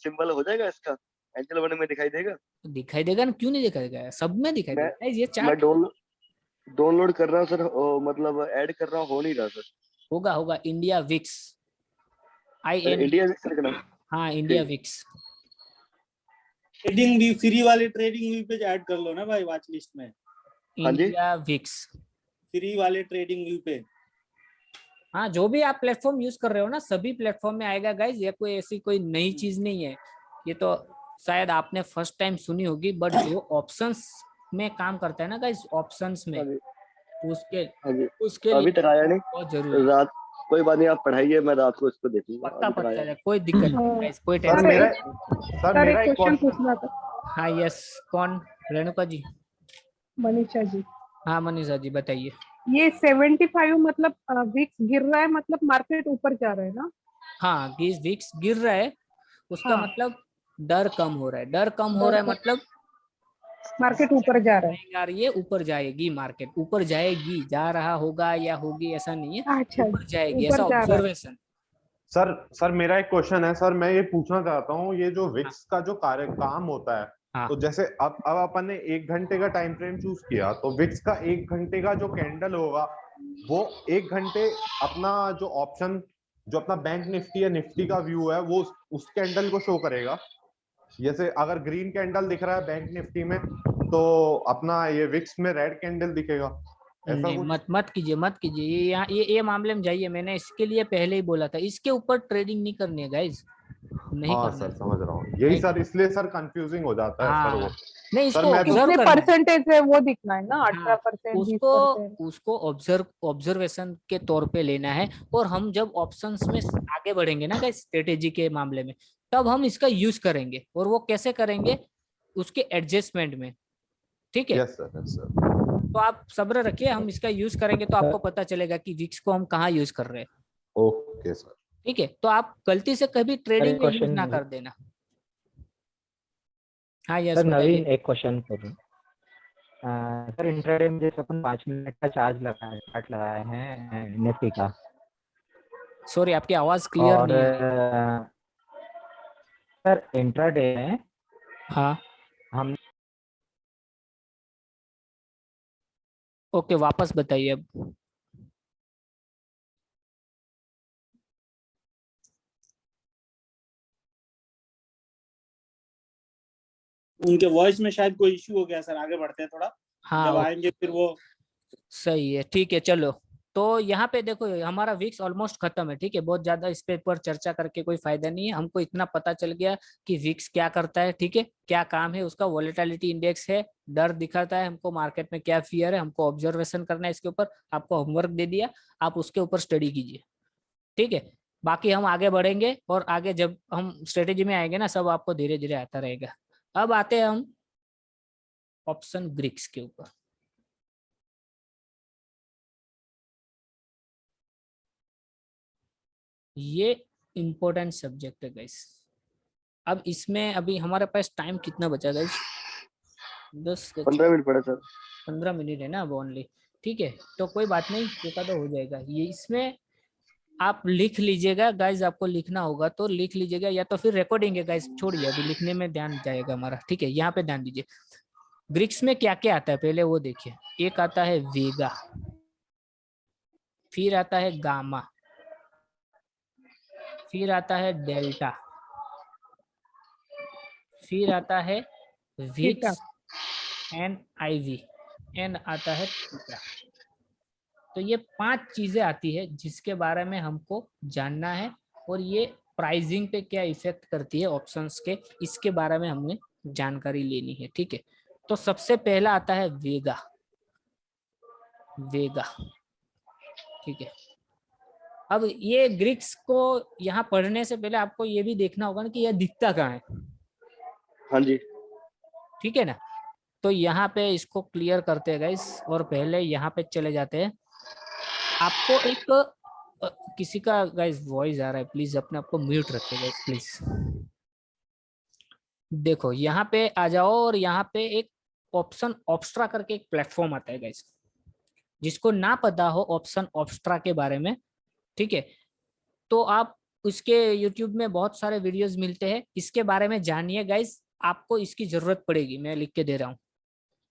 सिंबल हो जाएगा इसका? एंजल वन में दिखाई देगा? तो दिखाई देगा ना, क्यों नहीं दिखाई देगा, सब में दिखाई मैं देगा ये मैं चार्ट। डोल डाउनलोड कर रहा हूँ सर, मतलब ऐड कर रहा हूँ, हो नहीं रहा सर। होगा होगा, India VIX, IN, India VIX लिखना। हाँ इंडिया ठीक। विक्स। ट्रेडिंग व्यू, फ्री वाले ट्रेडिंग व्यू पे ऐड कर लो ना भाई वॉच लिस्ट में, हाँ जी। इंडिया विक्स, फ्री वाले ट्रेडिंग व्यू पे। हाँ जो भी आप प्लेटफॉर्म यूज कर रहे हो ना, सभी प्लेटफॉर्म में आएगा गाइज, ये कोई ऐसी कोई नई चीज नहीं है। ये तो शायद आपने फर्स्ट टाइम सुनी होगी, बट जो ऑप्शंस में काम करता है ना गाइज, ऑप्शंस में, हाँ जी। उसके हाँ जी। उसके अभी लिए तक आया नहीं बहुत जरूरी। रात। कोई बात नहीं, आप पढ़ाइए, मैं रात को इसको देखूंगा। पक्का अभी तक पक्का आया है, कोई दिक्कत नहीं हाँ, guys, कोई सर टेंशन मेरा नहीं। सर सर मेरा एक एक क्वेश्चन क्वेश्चन। पूछना था। हाँ यस, कौन? रेणुका जी? मनीषा जी, हाँ मनीषा जी बताइए। ये 75 मतलब विक्स गिर रहा है, मतलब मार्केट ऊपर जा रहा है ना? हाँ विक्स गिर रहा है, उसका हाँ, मतलब डर कम हो रहा है, डर कम हो डर रहा है का मतलब मार्केट ऊपर जा रहा है। नहीं आ रही है, ऊपर जाएगी, मार्केट ऊपर जाएगी, जा रहा होगा या होगी ऐसा नहीं है, अच्छा, ऊपर जाएगी, ऊपर ऐसा जा रहा है। ऑब्जर्वेशन। सर सर मेरा एक क्वेश्चन है सर, मैं ये पूछना चाहता हूँ, ये जो हाँ विक्स का जो कार्य काम होता है, हाँ तो जैसे अब अपन ने 1 घंटे का टाइम फ्रेम चूज किया, तो विक्स का 1 घंटे का जो कैंडल होगा, वो 1 घंटे अपना जो ऑप्शन, जो अपना बैंक निफ्टी या निफ्टी का व्यू है, वो उस कैंडल को शो करेगा। जैसे अगर ग्रीन कैंडल दिख रहा है बैंक निफ्टी में, तो अपना ये विक्स में रेड कैंडल दिखेगा, ऐसा नहीं, कुछ? मत मत कीजिए, मत कीजिए, ये यहाँ ये मामले में जाइए, मैंने इसके लिए पहले ही बोला था, इसके ऊपर ट्रेडिंग नहीं करनी है गाइज, नहीं हाँ करना सर है। समझ रहा हूँ, यही नहीं सर, करना। इसलिए सर कंफ्यूजिंग हो जाता है सर वो। हाँ नहीं, सर इसको मैं तो ऑब्जर्व कितने करना है। परसेंटेज है वो दिखना है ना, हाँ 18%, उसको 20%? उसको ऑब्जर्वेशन के तौर पे लेना है, और हम जब ऑप्शंस में आगे बढ़ेंगे ना गाइस स्ट्रेटेजी के मामले में, तब हम इसका यूज करेंगे, और वो कैसे करेंगे, उसके एडजस्टमेंट में, ठीक है? Yes sir, yes sir. तो आप सब्र रखिए, हम इसका यूज करेंगे तो आपको पता चलेगा कि विक्स को हम कहाँ यूज कर रहे हैं। Okay sir. ठीक है, तो आप गलती से कभी ट्रेडिंग एक में यूज क्वेश्चन, ना कर देना। हाँ यस सर बताइए। नवीन एक क्वेश्चन करूँ। सर इंट्राडे में जैसे अपन 5 मिनट का चार्ज लगाए हैं निफ्टी का, सॉरी आपकी आवाज क्लियर और नहीं आ रही। सर इंट्राडे में हाँ हम ओके, वापस बताइए अब। उनके वॉइस में शायद कोई इश्यू हो गया सर, आगे बढ़ते हैं थोड़ा, हाँ जब आएंगे फिर वो। सही है, ठीक है चलो। तो यहाँ पे देखो हमारा विक्स ऑलमोस्ट खत्म है, ठीक है, बहुत ज्यादा इस पे पर चर्चा करके कोई फायदा नहीं है, हमको इतना पता चल गया कि विक्स क्या करता है, ठीक है, क्या काम है उसका, वॉलेटिलिटी इंडेक्स है, डर दिखाता है हमको, मार्केट में क्या फियर है, हमको ऑब्जर्वेशन करना है इसके ऊपर, आपको होमवर्क दे दिया, आप उसके ऊपर स्टडी कीजिए, ठीक है। बाकी हम आगे बढ़ेंगे, और आगे जब हम स्ट्रेटेजी में आएंगे ना, सब आपको धीरे धीरे आता रहेगा। अब आते हैं हम ऑप्शन ग्रिक्स के ऊपर। ये इंपॉर्टेंट सब्जेक्ट है गाइस। अब इसमें अभी हमारे पास टाइम कितना बचा गाइस? 15 मिनट पड़े सर। 15 मिनट है ना अब ओनली, ठीक है, तो कोई बात नहीं, एक आधा हो जाएगा ये। इसमें आप लिख लीजिएगा गाइस, आपको लिखना होगा तो लिख लीजिएगा, या तो फिर रिकॉर्डिंग है गाइस, छोड़िए, अभी लिखने में ध्यान जाएगा हमारा, ठीक है। यहाँ पे ध्यान दीजिए, ग्रिक्स में क्या क्या आता है पहले वो देखिए। एक आता है वेगा, फिर आता है गामा, फिर आता है डेल्टा, फिर आता है ठीक है। विक्स एंड आईवी, एंड आता है थीटा। तो ये 5 चीजें आती है जिसके बारे में हमको जानना है, और ये प्राइसिंग पे क्या इफेक्ट करती है ऑप्शंस के, इसके बारे में हमें जानकारी लेनी है, ठीक है। तो सबसे पहला आता है वेगा, वेगा, ठीक है। अब ये ग्रीक्स को यहाँ पढ़ने से पहले आपको ये भी देखना होगा ना कि यह दिखता कहाँ है, हाँ जी। ठीक है ना। तो यहाँ पे इसको क्लियर करते हैं गाइस, और पहले यहाँ पे चले जाते हैं। आपको एक किसी का गाइस वॉइस आ रहा है, प्लीज अपने आप को म्यूट रखिए गाइस प्लीज। देखो यहाँ पे आ जाओ, और यहाँ पे एक ऑप्शन ऑब्स्ट्रा करके एक प्लेटफॉर्म आता है गाइस, जिसको ना पता हो ऑप्शन ऑब्स्ट्रा के बारे में, ठीक है, तो आप उसके यूट्यूब में बहुत सारे वीडियोस मिलते हैं, इसके बारे में जानिए गाइस, आपको इसकी जरूरत पड़ेगी, मैं लिख के दे रहा हूँ।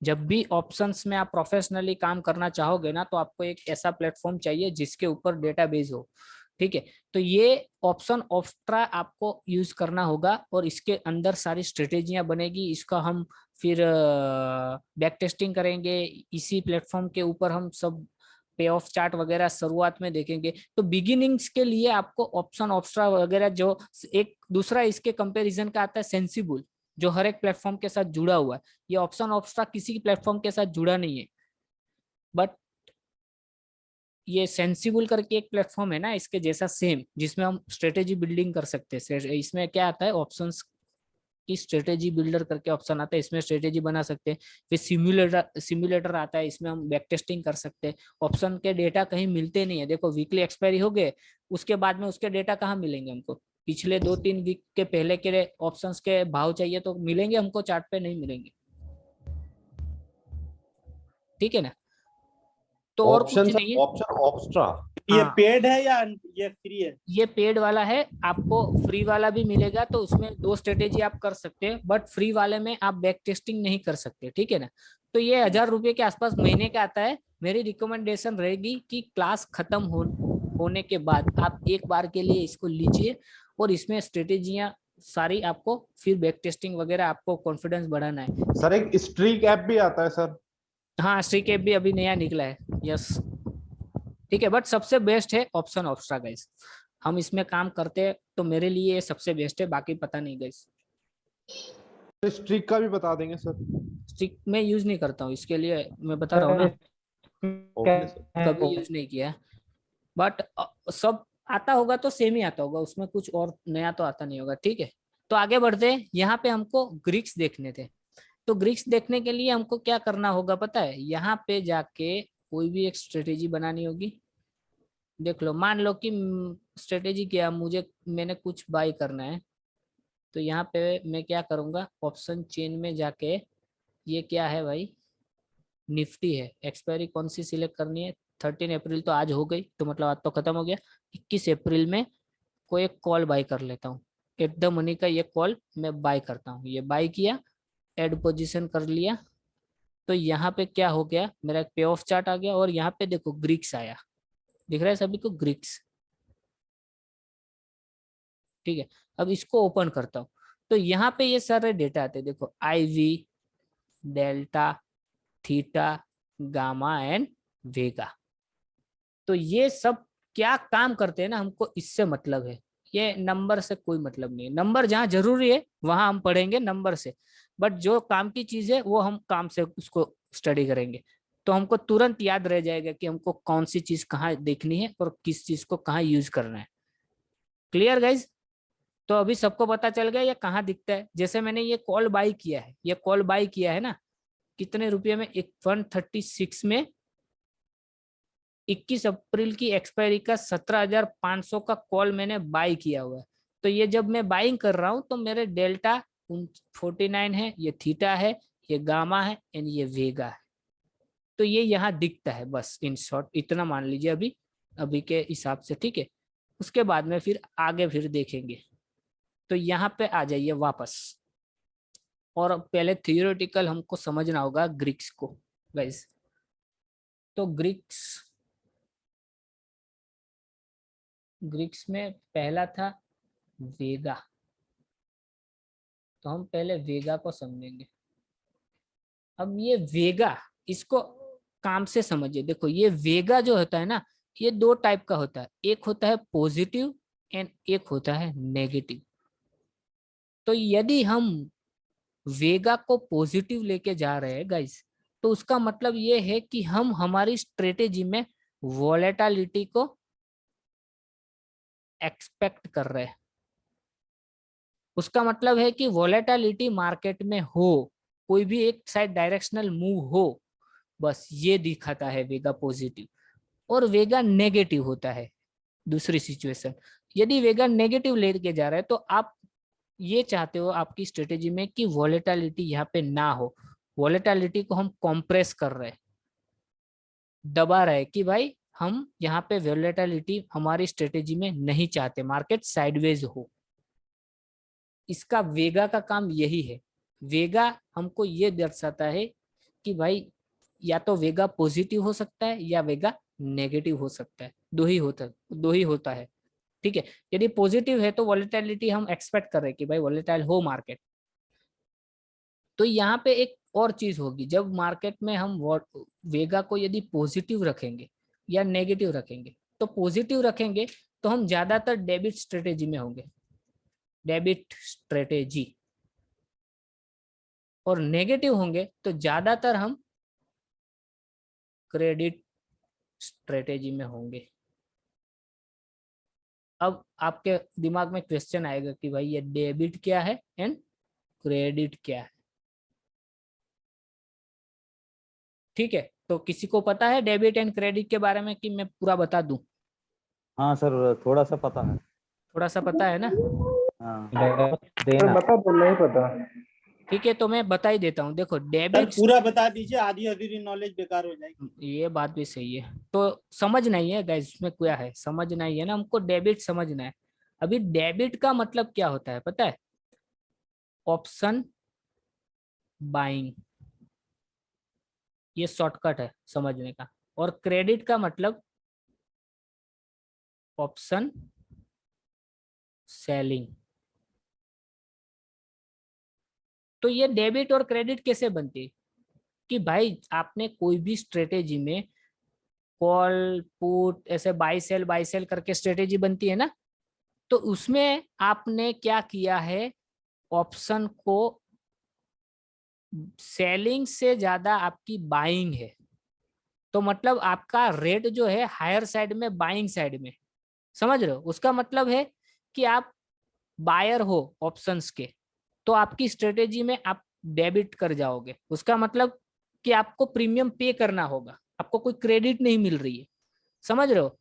जब भी ऑप्शंस में आप प्रोफेशनली काम करना चाहोगे ना, तो आपको एक ऐसा प्लेटफॉर्म चाहिए जिसके ऊपर डेटाबेस हो, ठीक है। तो ये ऑप्शन ऑप्स्ट्रा आपको यूज करना होगा और इसके अंदर सारी स्ट्रेटेजियां बनेगी। इसका हम फिर बैक टेस्टिंग करेंगे, इसी प्लेटफॉर्म के ऊपर हम सब पे ऑफ चार्ट वगैरह शुरुआत में देखेंगे। तो बिगिनिंग्स के लिए आपको ऑप्शन ऑप्स्ट्रा वगैरह, जो एक दूसरा इसके कंपैरिजन का आता है सेंसिबल, जो हर एक प्लेटफॉर्म के साथ जुड़ा हुआ है। ये ऑप्शन ऑप्स्ट्रा किसी प्लेटफॉर्म के साथ जुड़ा नहीं है, बट ये सेंसिबल करके एक प्लेटफॉर्म है ना इसके जैसा सेम, जिसमें हम स्ट्रेटेजी बिल्डिंग कर सकते हैं। इसमें क्या आता है, ऑप्शंस की स्ट्रेटेजी बिल्डर करके ऑप्शन आता है, इसमें स्ट्रेटेजी बना सकते हैं। फिर सिम्युलेटर आता है, इसमें हम बैक टेस्टिंग कर सकते हैं। ऑप्शन के डेटा कहीं मिलते नहीं है, देखो वीकली एक्सपायरी हो गए, उसके बाद में उसके डेटा कहाँ मिलेंगे हमको? पिछले 2-3 वीक के पहले के ऑप्शंस के भाव चाहिए तो मिलेंगे हमको, चार्ट पे नहीं मिलेंगे, ठीक है ना। तो और कुछ ऑप्शन नहीं है। ऑप्शन ऑप्स्ट्रा ये हाँ। पेड है या ये फ्री है? ये पेड वाला है, आपको फ्री वाला भी मिलेगा, तो उसमें 2 स्ट्रेटेजी आप कर सकते हैं, बट फ्री वाले में आप बैक टेस्टिंग नहीं कर सकते, ठीक है ना। तो ये 1000 रुपये के आसपास महीने का आता है। मेरी रिकमेंडेशन रहेगी कि क्लास खत्म होने के बाद आप एक बार के लिए इसको लीजिए और इसमें स्ट्रेटेजियां सारी आपको, फिर बैक टेस्टिंग वगैरह आपको कॉन्फिडेंस बढ़ाना है। सर। एक स्ट्रीक ऐप भी आता है सर। हाँ, स्ट्रीक ऐप भी अभी नया निकला है, यस, ठीक है। बट सबसे बेस्ट है ऑप्शन ऑप्स्ट्रा गाइस। हम इसमें काम करते हैं तो मेरे लिए ये सबसे बेस्ट है, बाकी पता नहीं गाइस। स्ट्रीक का भी बता देंगे सर। स्ट्रीक में यूज नहीं करता हूँ, इसके लिए मैं बता रहा हूँ ना, ओके सर। कभी यूज नहीं किया। बट सब आता होगा तो सेम ही आता होगा, उसमें कुछ और नया तो आता नहीं होगा, ठीक है। तो आगे बढ़ते हैं। यहाँ पे हमको ग्रीक्स देखने थे, तो ग्रीक्स देखने के लिए हमको क्या करना होगा पता है? यहाँ पे जाके कोई भी एक स्ट्रेटेजी बनानी होगी। देख लो, मान लो कि स्ट्रेटेजी क्या, मैंने कुछ बाय करना है, तो यहाँ पे मैं क्या करूंगा, ऑप्शन चेन में जाके, ये क्या है भाई, निफ्टी है। एक्सपायरी कौन सी सिलेक्ट करनी है? 13 अप्रैल तो आज हो गई, तो मतलब आज तो खत्म हो गया। 21 अप्रैल में कोई एक कॉल बाय कर लेता हूँ, एट द मनी का ये कॉल मैं बाय करता हूँ। ये बाय किया, एड पोजीशन कर लिया, तो यहाँ पे क्या हो गया, मेरा एक पे ऑफ चार्ट आ गया, और यहाँ पे देखो ग्रीक्स आया, दिख रहा है सभी को ग्रीक्स, ठीक है। अब इसको ओपन करता हूँ, तो यहाँ पे ये सारे डेटा आते हैं, देखो IV, delta, theta, gamma and Vega. तो ये सब क्या काम करते हैं ना, हमको इससे मतलब है, ये नंबर से कोई मतलब नहीं है। नंबर जहाँ जरूरी है वहां हम पढ़ेंगे नंबर से, बट जो काम की चीज है वो हम काम से उसको स्टडी करेंगे, तो हमको तुरंत याद रह जाएगा कि हमको कौन सी चीज कहाँ देखनी है और किस चीज को कहाँ यूज करना है। Clear guys? तो अभी सबको पता चल गया ये कहाँ दिखता है। जैसे मैंने ये कॉल बाय किया है, ये कॉल बाय किया है ना, कितने रुपये में? 136 में 21 अप्रैल की एक्सपायरी का 17,500 का कॉल मैंने बाय किया हुआ है। तो ये जब मैं बाइंग कर रहा हूं तो मेरे डेल्टा 49 है, ये थीटा है, ये गामा है एंड ये वेगा है। तो ये यहाँ दिखता है, बस इन शॉर्ट इतना मान लीजिए अभी के हिसाब से, ठीक है। उसके बाद में फिर आगे फिर देखेंगे। तो यहाँ पे आ जाइए वापस, और पहले थियोरेटिकल हमको समझना होगा ग्रीक्स को गाइस। तो ग्रीक्स में पहला था वेगा, तो हम पहले वेगा को समझेंगे। अब ये वेगा, इसको काम से समझिए। देखो ये वेगा जो होता है ना, ये 2 टाइप का होता है, एक होता है पॉजिटिव एंड एक होता है नेगेटिव। तो यदि हम वेगा को पॉजिटिव लेके जा रहे हैं गाइस, तो उसका मतलब ये है कि हम हमारी स्ट्रेटेजी में वॉलेटिलिटी को एक्सपेक्ट कर रहे हैं। उसका मतलब है कि वॉलेटिलिटी मार्केट में हो, कोई भी एक साइड डायरेक्शनल मूव हो, बस ये दिखाता है वेगा पॉजिटिव। और वेगा नेगेटिव होता है दूसरी सिचुएशन। यदि वेगा नेगेटिव लेके जा रहा है तो आप ये चाहते हो आपकी स्ट्रेटेजी में कि वॉलेटिलिटी यहाँ पे ना हो, वॉलेटिलिटी को हम कॉम्प्रेस कर रहे हैं, दबा रहे कि भाई हम यहाँ पे वॉलेटिलिटी हमारी स्ट्रेटेजी में नहीं चाहते, मार्केट साइडवेज हो। इसका वेगा का काम यही है। वेगा हमको ये दर्शाता है कि भाई या तो वेगा पॉजिटिव हो सकता है या वेगा नेगेटिव हो सकता है, दो ही होता है। ठीक है, यदि पॉजिटिव है तो वॉलेटिलिटी हम एक्सपेक्ट कर रहे हैं कि भाई वॉलेटाइल हो मार्केट। तो यहाँ पे एक और चीज होगी, जब मार्केट में हम वेगा को यदि पॉजिटिव रखेंगे या नेगेटिव रखेंगे, तो पॉजिटिव रखेंगे तो हम ज्यादातर डेबिट स्ट्रेटेजी में होंगे, डेबिट स्ट्रेटेजी, और नेगेटिव होंगे तो ज्यादातर हम क्रेडिट स्ट्रेटेजी में होंगे। अब आपके दिमाग में क्वेश्चन आएगा कि भाई ये डेबिट क्या है एंड क्रेडिट क्या है। ठीक है, तो किसी को पता है डेबिट एंड क्रेडिट के बारे में कि मैं पूरा बता दूं? हाँ सर, थोड़ा सा पता है। थोड़ा सा पता है ना? हाँ देना बता तो नहीं पता। ठीक है, तो मैं बता ही देता हूँ। देखो सर डेबिट, पूरा बता दीजिए, आधी अधूरी नॉलेज बेकार हो जाएगी। ये बात भी सही है, तो समझना ही है गाइस, इसमें क्या है, समझना ही है ना, हमको डेबिट समझना है। अभी डेबिट का मतलब क्या होता है पता है? ऑप्शन बाइंग, ये शॉर्टकट है समझने का। और क्रेडिट का मतलब ऑप्शन सेलिंग। तो ये डेबिट और क्रेडिट कैसे बनती है कि भाई आपने कोई भी स्ट्रेटेजी में कॉल पुट ऐसे बाई सेल करके स्ट्रेटेजी बनती है ना, तो उसमें आपने क्या किया है, ऑप्शन को सेलिंग से ज्यादा आपकी बाइंग है, तो मतलब आपका रेट जो है हायर साइड में, बाइंग साइड में, समझ रहे हो? उसका मतलब है कि आप बायर हो ऑप्शंस के, तो आपकी स्ट्रेटेजी में आप डेबिट कर जाओगे। उसका मतलब कि आपको प्रीमियम पे करना होगा, आपको कोई क्रेडिट नहीं मिल रही है, समझ रहे हो?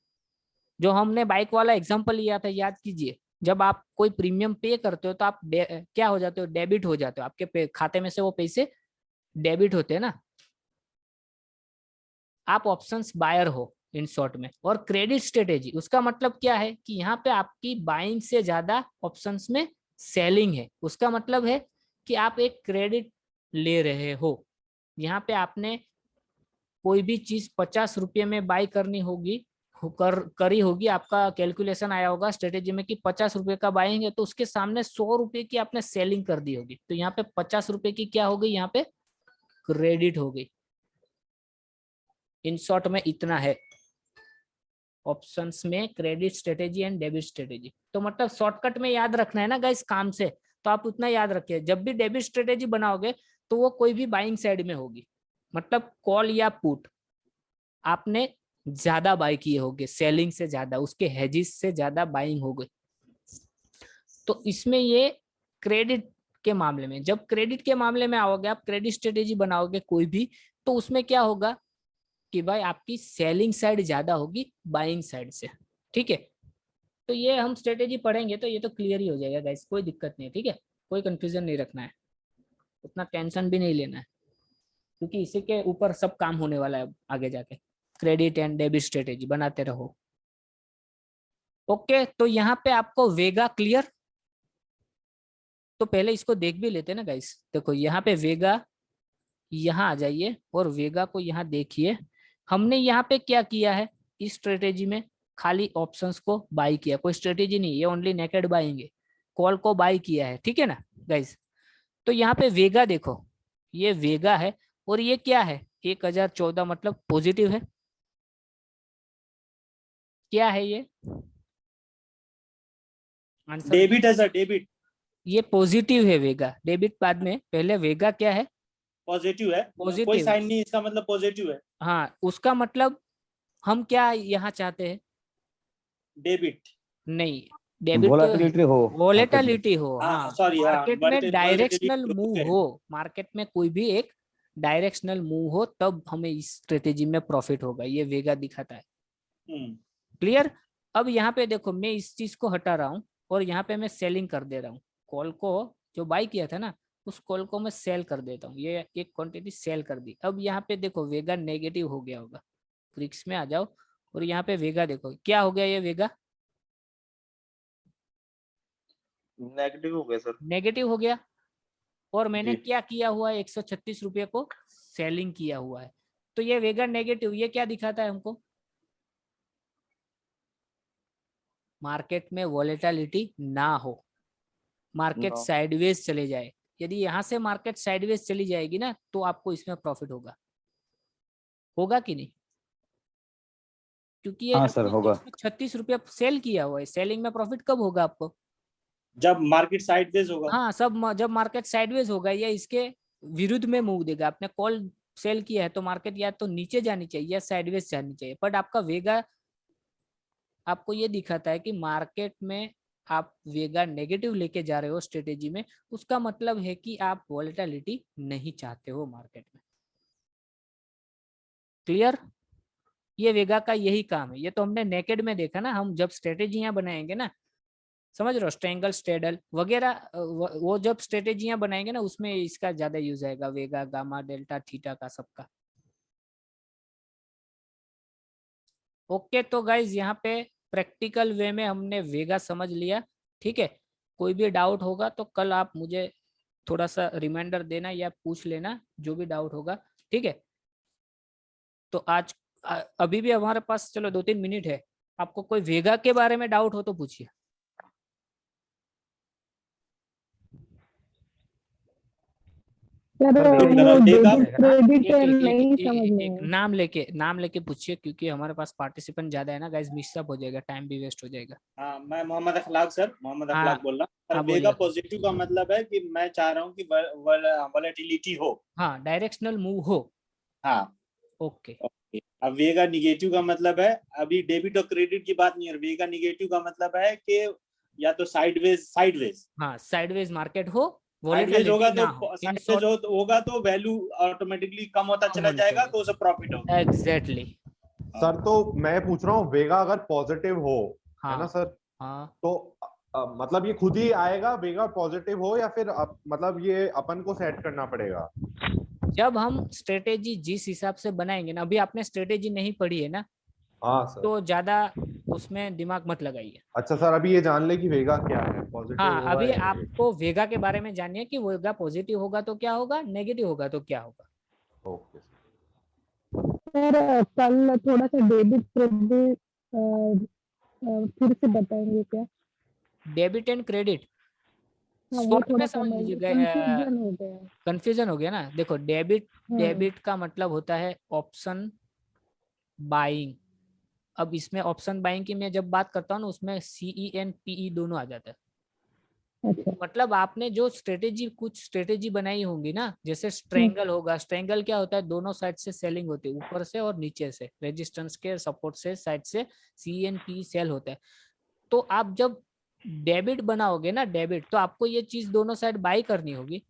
जो हमने बाइक वाला एग्जांपल लिया था, याद कीजिए, जब आप कोई प्रीमियम पे करते हो तो आप क्या हो जाते हो, डेबिट हो जाते हो, आपके खाते में से वो पैसे डेबिट होते हैं ना। आप ऑप्शंस बायर हो इन शॉर्ट में। और क्रेडिट स्ट्रेटेजी, उसका मतलब क्या है कि यहाँ पे आपकी बाइंग से ज्यादा ऑप्शंस में सेलिंग है। उसका मतलब है कि आप एक क्रेडिट ले रहे हो। यहाँ पे आपने कोई भी चीज 50 रुपये में बाई करनी होगी, करी होगी, आपका कैलकुलेशन आया होगा स्ट्रेटेजी में कि 50 रुपये का बाइंग है, तो उसके सामने 100 रुपये की आपने सेलिंग कर दी होगी, तो यहाँ पे 50 रुपये की क्या हो गई, यहाँ पे क्रेडिट हो गई। इन शॉर्ट में इतना है ऑप्शंस में credit strategy and debit strategy. तो मतलब शॉर्टकट में याद रखना है ना गाइस काम से, तो आप उतना याद रखिए। जब भी डेबिट स्ट्रेटेजी बनाओगे तो वो कोई भी बाइंग साइड में होगी, मतलब कॉल या पुट आपने ज्यादा बाई किए होंगे, सेलिंग से ज्यादा, उसके हेजिस से ज्यादा बाइंग हो गई। तो इसमें ये क्रेडिट के मामले में, जब क्रेडिट के मामले में आओगे, आप क्रेडिट स्ट्रेटेजी बनाओगे कोई भी, तो उसमें क्या होगा कि भाई आपकी सेलिंग साइड ज्यादा होगी बाइंग साइड से। ठीक है, तो ये हम स्ट्रेटेजी पढ़ेंगे तो ये तो क्लियर ही हो जाएगा गाइस, कोई दिक्कत नहीं है। ठीक है, कोई कंफ्यूजन नहीं रखना है, उतना टेंशन भी नहीं लेना है, क्योंकि इसी के ऊपर सब काम होने वाला है आगे जाके। क्रेडिट एंड डेबिट स्ट्रेटेजी बनाते रहो। ओके, तो यहाँ पे आपको वेगा क्लियर? तो पहले इसको देख भी लेते ना गाइस। देखो यहाँ पे वेगा, यहाँ आ जाइए और वेगा को यहाँ देखिए। हमने यहाँ पे क्या किया है, इस स्ट्रेटेजी में खाली ऑप्शंस को बाई किया, कोई स्ट्रेटेजी नहीं, ये ओनली नेकेड बाइंग है, कॉल को बाई किया है। ठीक है ना गाइस? तो यहाँ पे वेगा देखो, ये वेगा है और ये क्या है, 1014, मतलब पॉजिटिव है। क्या है ये आंसर? डेबिट है सर, डेबिट ये पॉजिटिव है वेगा, डेबिट बाद में, पहले वेगा क्या है, पॉजिटिव है, कोई पॉजिटिव। साइन नहीं, इसका मतलब पॉजिटिव है। हाँ, उसका मतलब हम क्या यहाँ चाहते हैं, डेबिट नहीं, डेबिट वोलेटिलिटी हो, वोलेटिलिटी हो। हाँ, सॉरी, मार्केट में डायरेक्शनल मूव है। हो, मार्केट में कोई भी एक डायरेक्शनल मूव हो, तब हमें इस स्ट्रेटेजी में प्रॉफिट होगा, ये वेगा दिखाता है। क्लियर? अब यहाँ पे देखो, मैं इस चीज को हटा रहा हूँ और यहाँ पे मैं सेलिंग कर दे रहा हूँ, कॉल को जो बाई किया था ना, उस कॉल को मैं सेल कर देता हूँ, ये एक क्वांटिटी सेल कर दी। अब यहाँ पे देखो वेगा नेगेटिव हो गया होगा, क्रिक्स में आ जाओ और यहाँ पे वेगा देखो क्या हो गया, ये वेगा नेगेटिव हो गया सर। नेगेटिव हो गया। और मैंने जी। क्या किया हुआ है, 136 रुपये को सेलिंग किया हुआ है। तो ये वेगा नेगेटिव ये क्या दिखाता है हमको, मार्केट में वॉलेटिलिटी ना हो, मार्केट ना। साइडवेज चले जाए। यदि यहाँ से मार्केट साइडवेज चली जाएगी ना तो आपको इसमें प्रॉफिट होगा, होगा कि नहीं? क्योंकि ये हाँ सर, होगा। 36 रुपया सेल किया हुआ है, सेलिंग में प्रॉफिट कब होगा आपको? जब मार्केट साइडवेज होगा। हाँ, जब मार्केट साइडवेज होगा या इसके विरुद्ध में मूव देगा। आपने कॉल सेल किया है तो मार्केट या तो नीचे जानी चाहिए या साइडवेज जानी चाहिए, बट आपका वेगा आपको ये दिखाता है कि मार्केट में आप वेगा नेगेटिव लेके जा रहे हो स्ट्रेटेजी में, उसका मतलब है कि आप वॉलेटिलिटी नहीं चाहते हो मार्केट में। क्लियर? ये वेगा का यही काम है। ये तो हमने नेकेड में देखा ना, हम जब स्ट्रेटेजियां बनाएंगे ना, समझ रहे हो, स्ट्रेंगल स्ट्रेडल वगैरह, वो जब स्ट्रेटेजियां बनाएंगे ना उसमें इसका ज्यादा यूज आएगा, वेगा, गामा, डेल्टा, थीटा का, सबका। ओके, तो गाइज यहाँ पे प्रैक्टिकल वे में हमने वेगा समझ लिया। ठीक है, कोई भी डाउट होगा तो कल आप मुझे थोड़ा सा रिमाइंडर देना या पूछ लेना जो भी डाउट होगा। ठीक है, तो आज अभी भी हमारे पास चलो 2-3 मिनट है। आपको कोई वेगा के बारे में डाउट हो तो पूछिए। सर वेगा वो वेगा डेबिट क्रेडिट एक एक नहीं एक समझ एक, में एक आया। नाम लेके पूछिए, क्योंकि हमारे पास पार्टिसिपेंट ज्यादा है ना गाइस, मिक्सअप हो जाएगा, टाइम भी वेस्ट हो जाएगा। हाँ, मैं मोहम्मद अखलाक सर, मोहम्मद हाँ अखलाक बोल रहा हूँ। हाँ, सर वेगा बोलिए। पॉजिटिव का मतलब है कि मैं चाह रहा हूँ कि वॉलेटिलिटी हो। हाँ, डायरेक्शनल मूव हो। हाँ, ओके। ओके। अब वेगा निगेटिव का मतलब है, अभी डेबिट और क्रेडिट की बात नहीं है, वेगा निगेटिव का मतलब है कि या तो साइडवेज हाँ, साइडवेज मार्केट हो, साइडवेज वॉलेटिलिटी होगा ना तो हो, इन साइडवेज शॉर्ट होगा तो वैल्यू ऑटोमेटिकली कम होता कम चला होनी जाएगा, चाहिए। तो उसे प्रॉफिट होगा। एग्जैक्टली। सर तो मैं पूछ रहा हूँ वेगा अगर पॉजिटिव हो, है ना हाँ सर, हाँ, तो मतलब ये खुद ही आएगा वेगा पॉजिटिव हो, या फिर मतलब ये अपन को सेट करना पड़ेगा? जब हम स्ट्रेटेजी जिस हिसाब से बनाएंगे ना, अभी आपने स्ट्रेटेजी नहीं पढ़ी है ना, हाँ सर। तो ज्यादा उसमें दिमाग मत लगाइए। अच्छा सर, अभी ये जान ले कि वेगा क्या है, पॉजिटिव हाँ, होगा अभी या नेगेटिव? आपको वेगा के बारे में जानिए कि वेगा पॉजिटिव होगा तो क्या होगा, नेगेटिव होगा तो क्या होगा। Okay sir. सर कल थोड़ा सा डेबिट क्रेडिट फिर से बताएंगे क्या? डेबिट एंड क्रेडिट हाँ वो शॉर्ट में थोड़ा सा समझ लीजिएगा। कंफ्यूजन हो गया। कंफ्यूजन हो गया ना? देखो, डेबिट हाँ, डेबिट का मतलब होता है ऑप्शन बाइंग। अब इसमें ऑप्शन बाइंग की मैं जब बात करता हूँ ना, उसमें CEN PE दोनों आ जाता है। अच्छा। मतलब आपने जो कुछ स्ट्रेटेजी बनाई होंगी ना, जैसे स्ट्रेंगल होगा। स्ट्रेंगल क्या होता है, दोनों साइड से सेलिंग होती है, ऊपर से और नीचे से, रेजिस्टेंस के सपोर्ट से साइड से CEN PE सेल होता है। तो आप जब डेबिट बनाओगे ना, डेबिट, तो आपको ये चीज दोनों साइड बाई करनी होगी,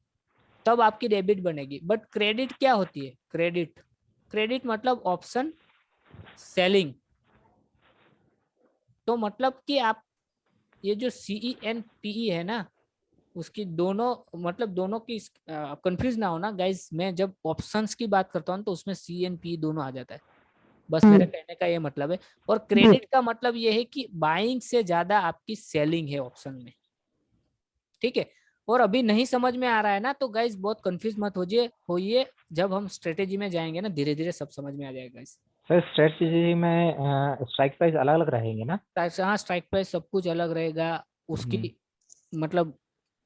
तब आपकी डेबिट बनेगी। बट क्रेडिट क्या होती है? क्रेडिट मतलब ऑप्शन सेलिंग। तो मतलब कि आप ये जो CEN PE है ना, उसकी दोनों मतलब दोनों की कंफ्यूज ना हो ना गाइस। मैं जब ऑप्शंस की बात करता हूँ तो उसमें CEN PE दोनों आ जाता है, बस मेरे कहने का ये मतलब है। और क्रेडिट का मतलब ये है कि बाइंग से ज्यादा आपकी सेलिंग है ऑप्शन में। ठीक है, और अभी नहीं समझ में आ रहा है ना तो गाइस बहुत कंफ्यूज मत होइए। जब हम स्ट्रेटेजी में जाएंगे ना, धीरे धीरे सब समझ में आ जाएगा गाइस। सर स्ट्रेटजी में स्ट्राइक प्राइस अलग अलग रहेंगे ना? हाँ, स्ट्राइक प्राइस सब कुछ अलग रहेगा। उसकी मतलब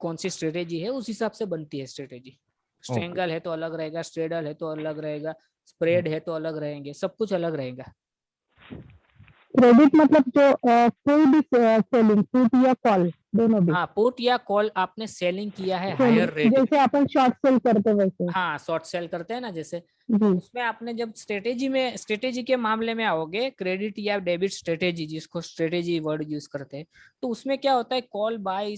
कौन सी स्ट्रेटेजी है उस हिसाब से बनती है स्ट्रेटेजी। स्ट्रेंगल है तो अलग रहेगा, स्ट्रेडल है तो अलग रहेगा, स्प्रेड है तो अलग रहेंगे, सब कुछ अलग रहेगा। क्रेडिट मतलब जो कोई भी सेलिंग पुट या कॉल दोनों भी हाँ, पुट या कॉल आपने सेलिंग किया है हायर सेलिंग, रेट में। जैसे अपन शॉर्ट सेल करते वैसे। हाँ, शॉर्ट सेल करते हैं ना जैसे, जी। उसमें आपने जब स्ट्रेटेजी के मामले में आओगे, क्रेडिट या डेबिट स्ट्रेटेजी, जिसको स्ट्रेटेजी वर्ड यूज करते हैं, तो उसमें क्या होता है, कॉल बाय,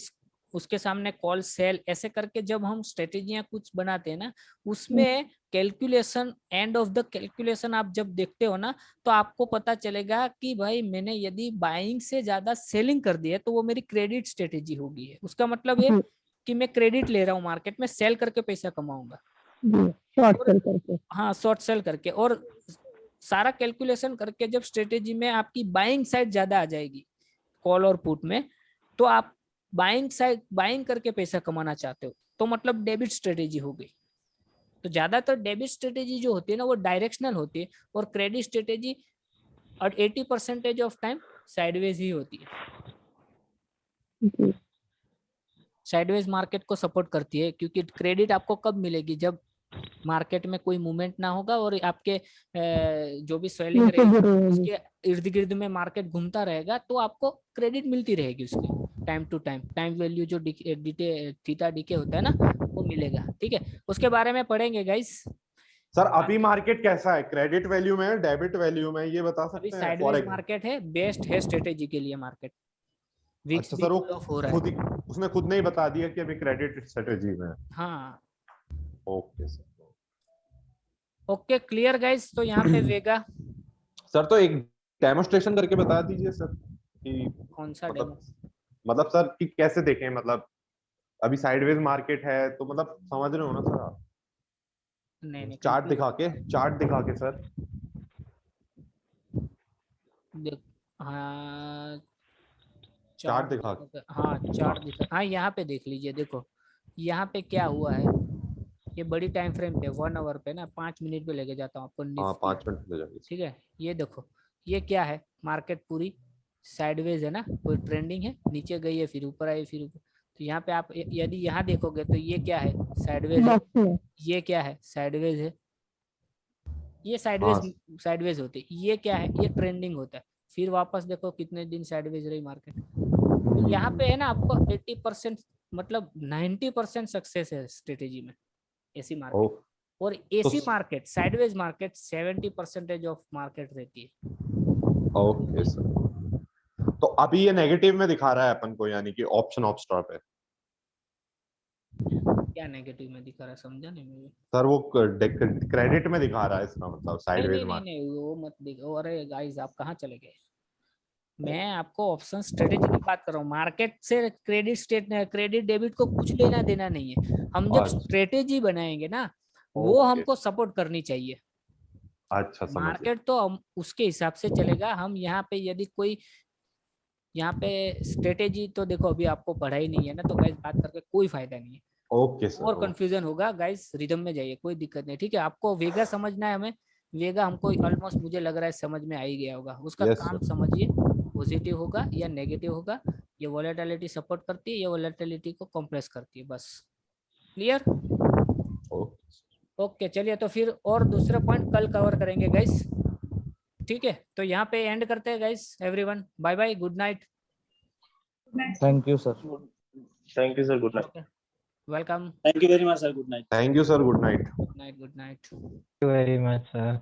उसके सामने कॉल सेल, ऐसे करके जब हम स्ट्रेटेजियां कुछ बनाते हैं ना, उसमें calculation, end of the calculation आप जब देखते हो ना, तो आपको पता चलेगा कि भाई मैंने यदि बाइंग से ज्यादा सेलिंग कर दी है तो वो मेरी क्रेडिट स्ट्रेटेजी होगी है। उसका मतलब है कि मैं क्रेडिट ले रहा हूँ मार्केट में, सेल करके पैसा कमाऊंगा। शॉर्ट और सेल करके। हाँ, शॉर्ट सेल करके, और सारा कैलकुलेशन करके जब स्ट्रेटेजी में आपकी बाइंग साइड ज्यादा आ जाएगी कॉल और पुट में, तो आप बाइंग करके पैसा कमाना चाहते हो, तो मतलब डेबिट स्ट्रेटेजी हो गई। तो ज्यादातर डेबिट स्ट्रेटेजी जो होती है ना वो डायरेक्शनल होती है, और क्रेडिट स्ट्रेटेजी और 80% ऑफ टाइम साइडवेज ही होती है। जी साइडवेज मार्केट को सपोर्ट करती है, क्योंकि क्रेडिट आपको कब मिलेगी, जब मार्केट में कोई मूवमेंट ना होगा और आपके जो भी स्वेलिंग नीचे रहेगी गिरे रहेगी। उसके इर्द गिर्द में मार्केट घूमता रहेगा, तो आपको क्रेडिट मिलती रहेगी उसकी time to time. Time value जो थीटा डीके होता है ना वो मिलेगा। ठीक है, उसके बारे में पढ़ेंगे गाइस। सर अभी मार्केट कैसा है, क्रेडिट वैल्यू में है डेबिट वैल्यू में, ये बता अभी सकते हैं? साइडवेज मार्केट है, बेस्ट है स्ट्रेटेजी के लिए मार्केट। विक्स अच्छा भी सर, वो कूल ऑफ हो रहा खुद है। ही उसने खुद नहीं बता दिया कि अभी क्रेडिट स्ट्रेटेजी में है। हाँ okay sir. Okay clear guys. तो यहाँ पे वेगा सर तो एक डेमोस्ट्रेशन करके बता दीजिए सर कि कौन सा डेमो? मतलब सर कि कैसे देखें, मतलब अभी साइडवेज मार्केट है तो मतलब समझ रहे हो ना सर आप? नहीं चार्ट दिखा के सर। देख, हाँ चार्ट दिखा हाँ चार्ट दिखा, हाँ यहाँ पे देख लीजिए। देखो यहाँ पे क्या हुआ है, ये बड़ी टाइम फ्रेम पे 1 आवर पे ना, 5 मिनट पे लेके जाता हूँ आपको हाँ, निफ्टी। 5 मिनट ले जाएंगे। ठीक है, ये देखो ये क्या है, मार्केट पूरी साइडवेज है ना, कोई ट्रेंडिंग है, नीचे गई है फिर ऊपर आई फिर ऊपर। तो यहाँ पे आप यदि यहाँ देखोगे तो ये क्या है, साइडवेज है। बॉक्स में ये क्या है, साइडवेज है। ये हाँ साइडवेज होते हैं। ये क्या है, ये ट्रेंडिंग होता है। फिर वापस देखो कितने दिन साइडवेज रही मार्केट। तो यहाँ पे है ना आपको 80% मतलब 90% सक्सेस है स्ट्रेटेजी में, ऐसी ओ मार्केट। और ऐसी market sideways market 70% of market रहती है। Okay sir. तो अभी ये नेगेटिव में दिखा रहा है अपन को, यानी कि ऑप्शन ऑफ स्टॉप है। क्या नेगेटिव में दिखा रहा है, समझा नहीं मुझे। सर वो क्रेडिट में दिखा रहा है, इसका मतलब नहीं साइडवेज नहीं नहीं मार्केट। नहीं वो मत दिखो। अरे गाइस आप कहाँ चले गए, मैं आपको ऑप्शन स्ट्रेटेजी की बात कर रहा हूँ। मार्केट से क्रेडिट डेबिट को कुछ लेना देना नहीं है। हम जब अच्छा स्ट्रेटेजी बनाएंगे ना वो ओके, हमको सपोर्ट करनी चाहिए। अच्छा समझ गया। मार्केट तो हम उसके हिसाब से चलेगा। हम यहाँ पे यदि कोई यहाँ पे स्ट्रेटेजी, तो देखो अभी आपको पढ़ाई नहीं है ना, तो गाइस बात करके कोई फायदा नहीं है। Okay sir. और कंफ्यूजन होगा गाइस, रिदम में जाइए, कोई दिक्कत नहीं। ठीक है, आपको वेगा समझना है हमें। वेगा हमको ऑलमोस्ट मुझे लग रहा है समझ में आ ही गया होगा। उसका यस काम सर। समझिए, पॉजिटिव होगा या नेगेटिव होगा, ये वॉलेटिलिटी सपोर्ट करती है, ये वॉलेटिलिटी को कंप्रेस करती है, बस। क्लियर? ओके चलिए, तो फिर और दूसरे पॉइंट कल कवर करेंगे गाइस। ठीक है, तो यहाँ पे एंड करते हैं गाइस। Everyone bye bye, good night. Thank you sir. Thank you sir, good night. Welcome. Thank you very much sir, good night. Thank you sir, good night. Good night. Very much sir.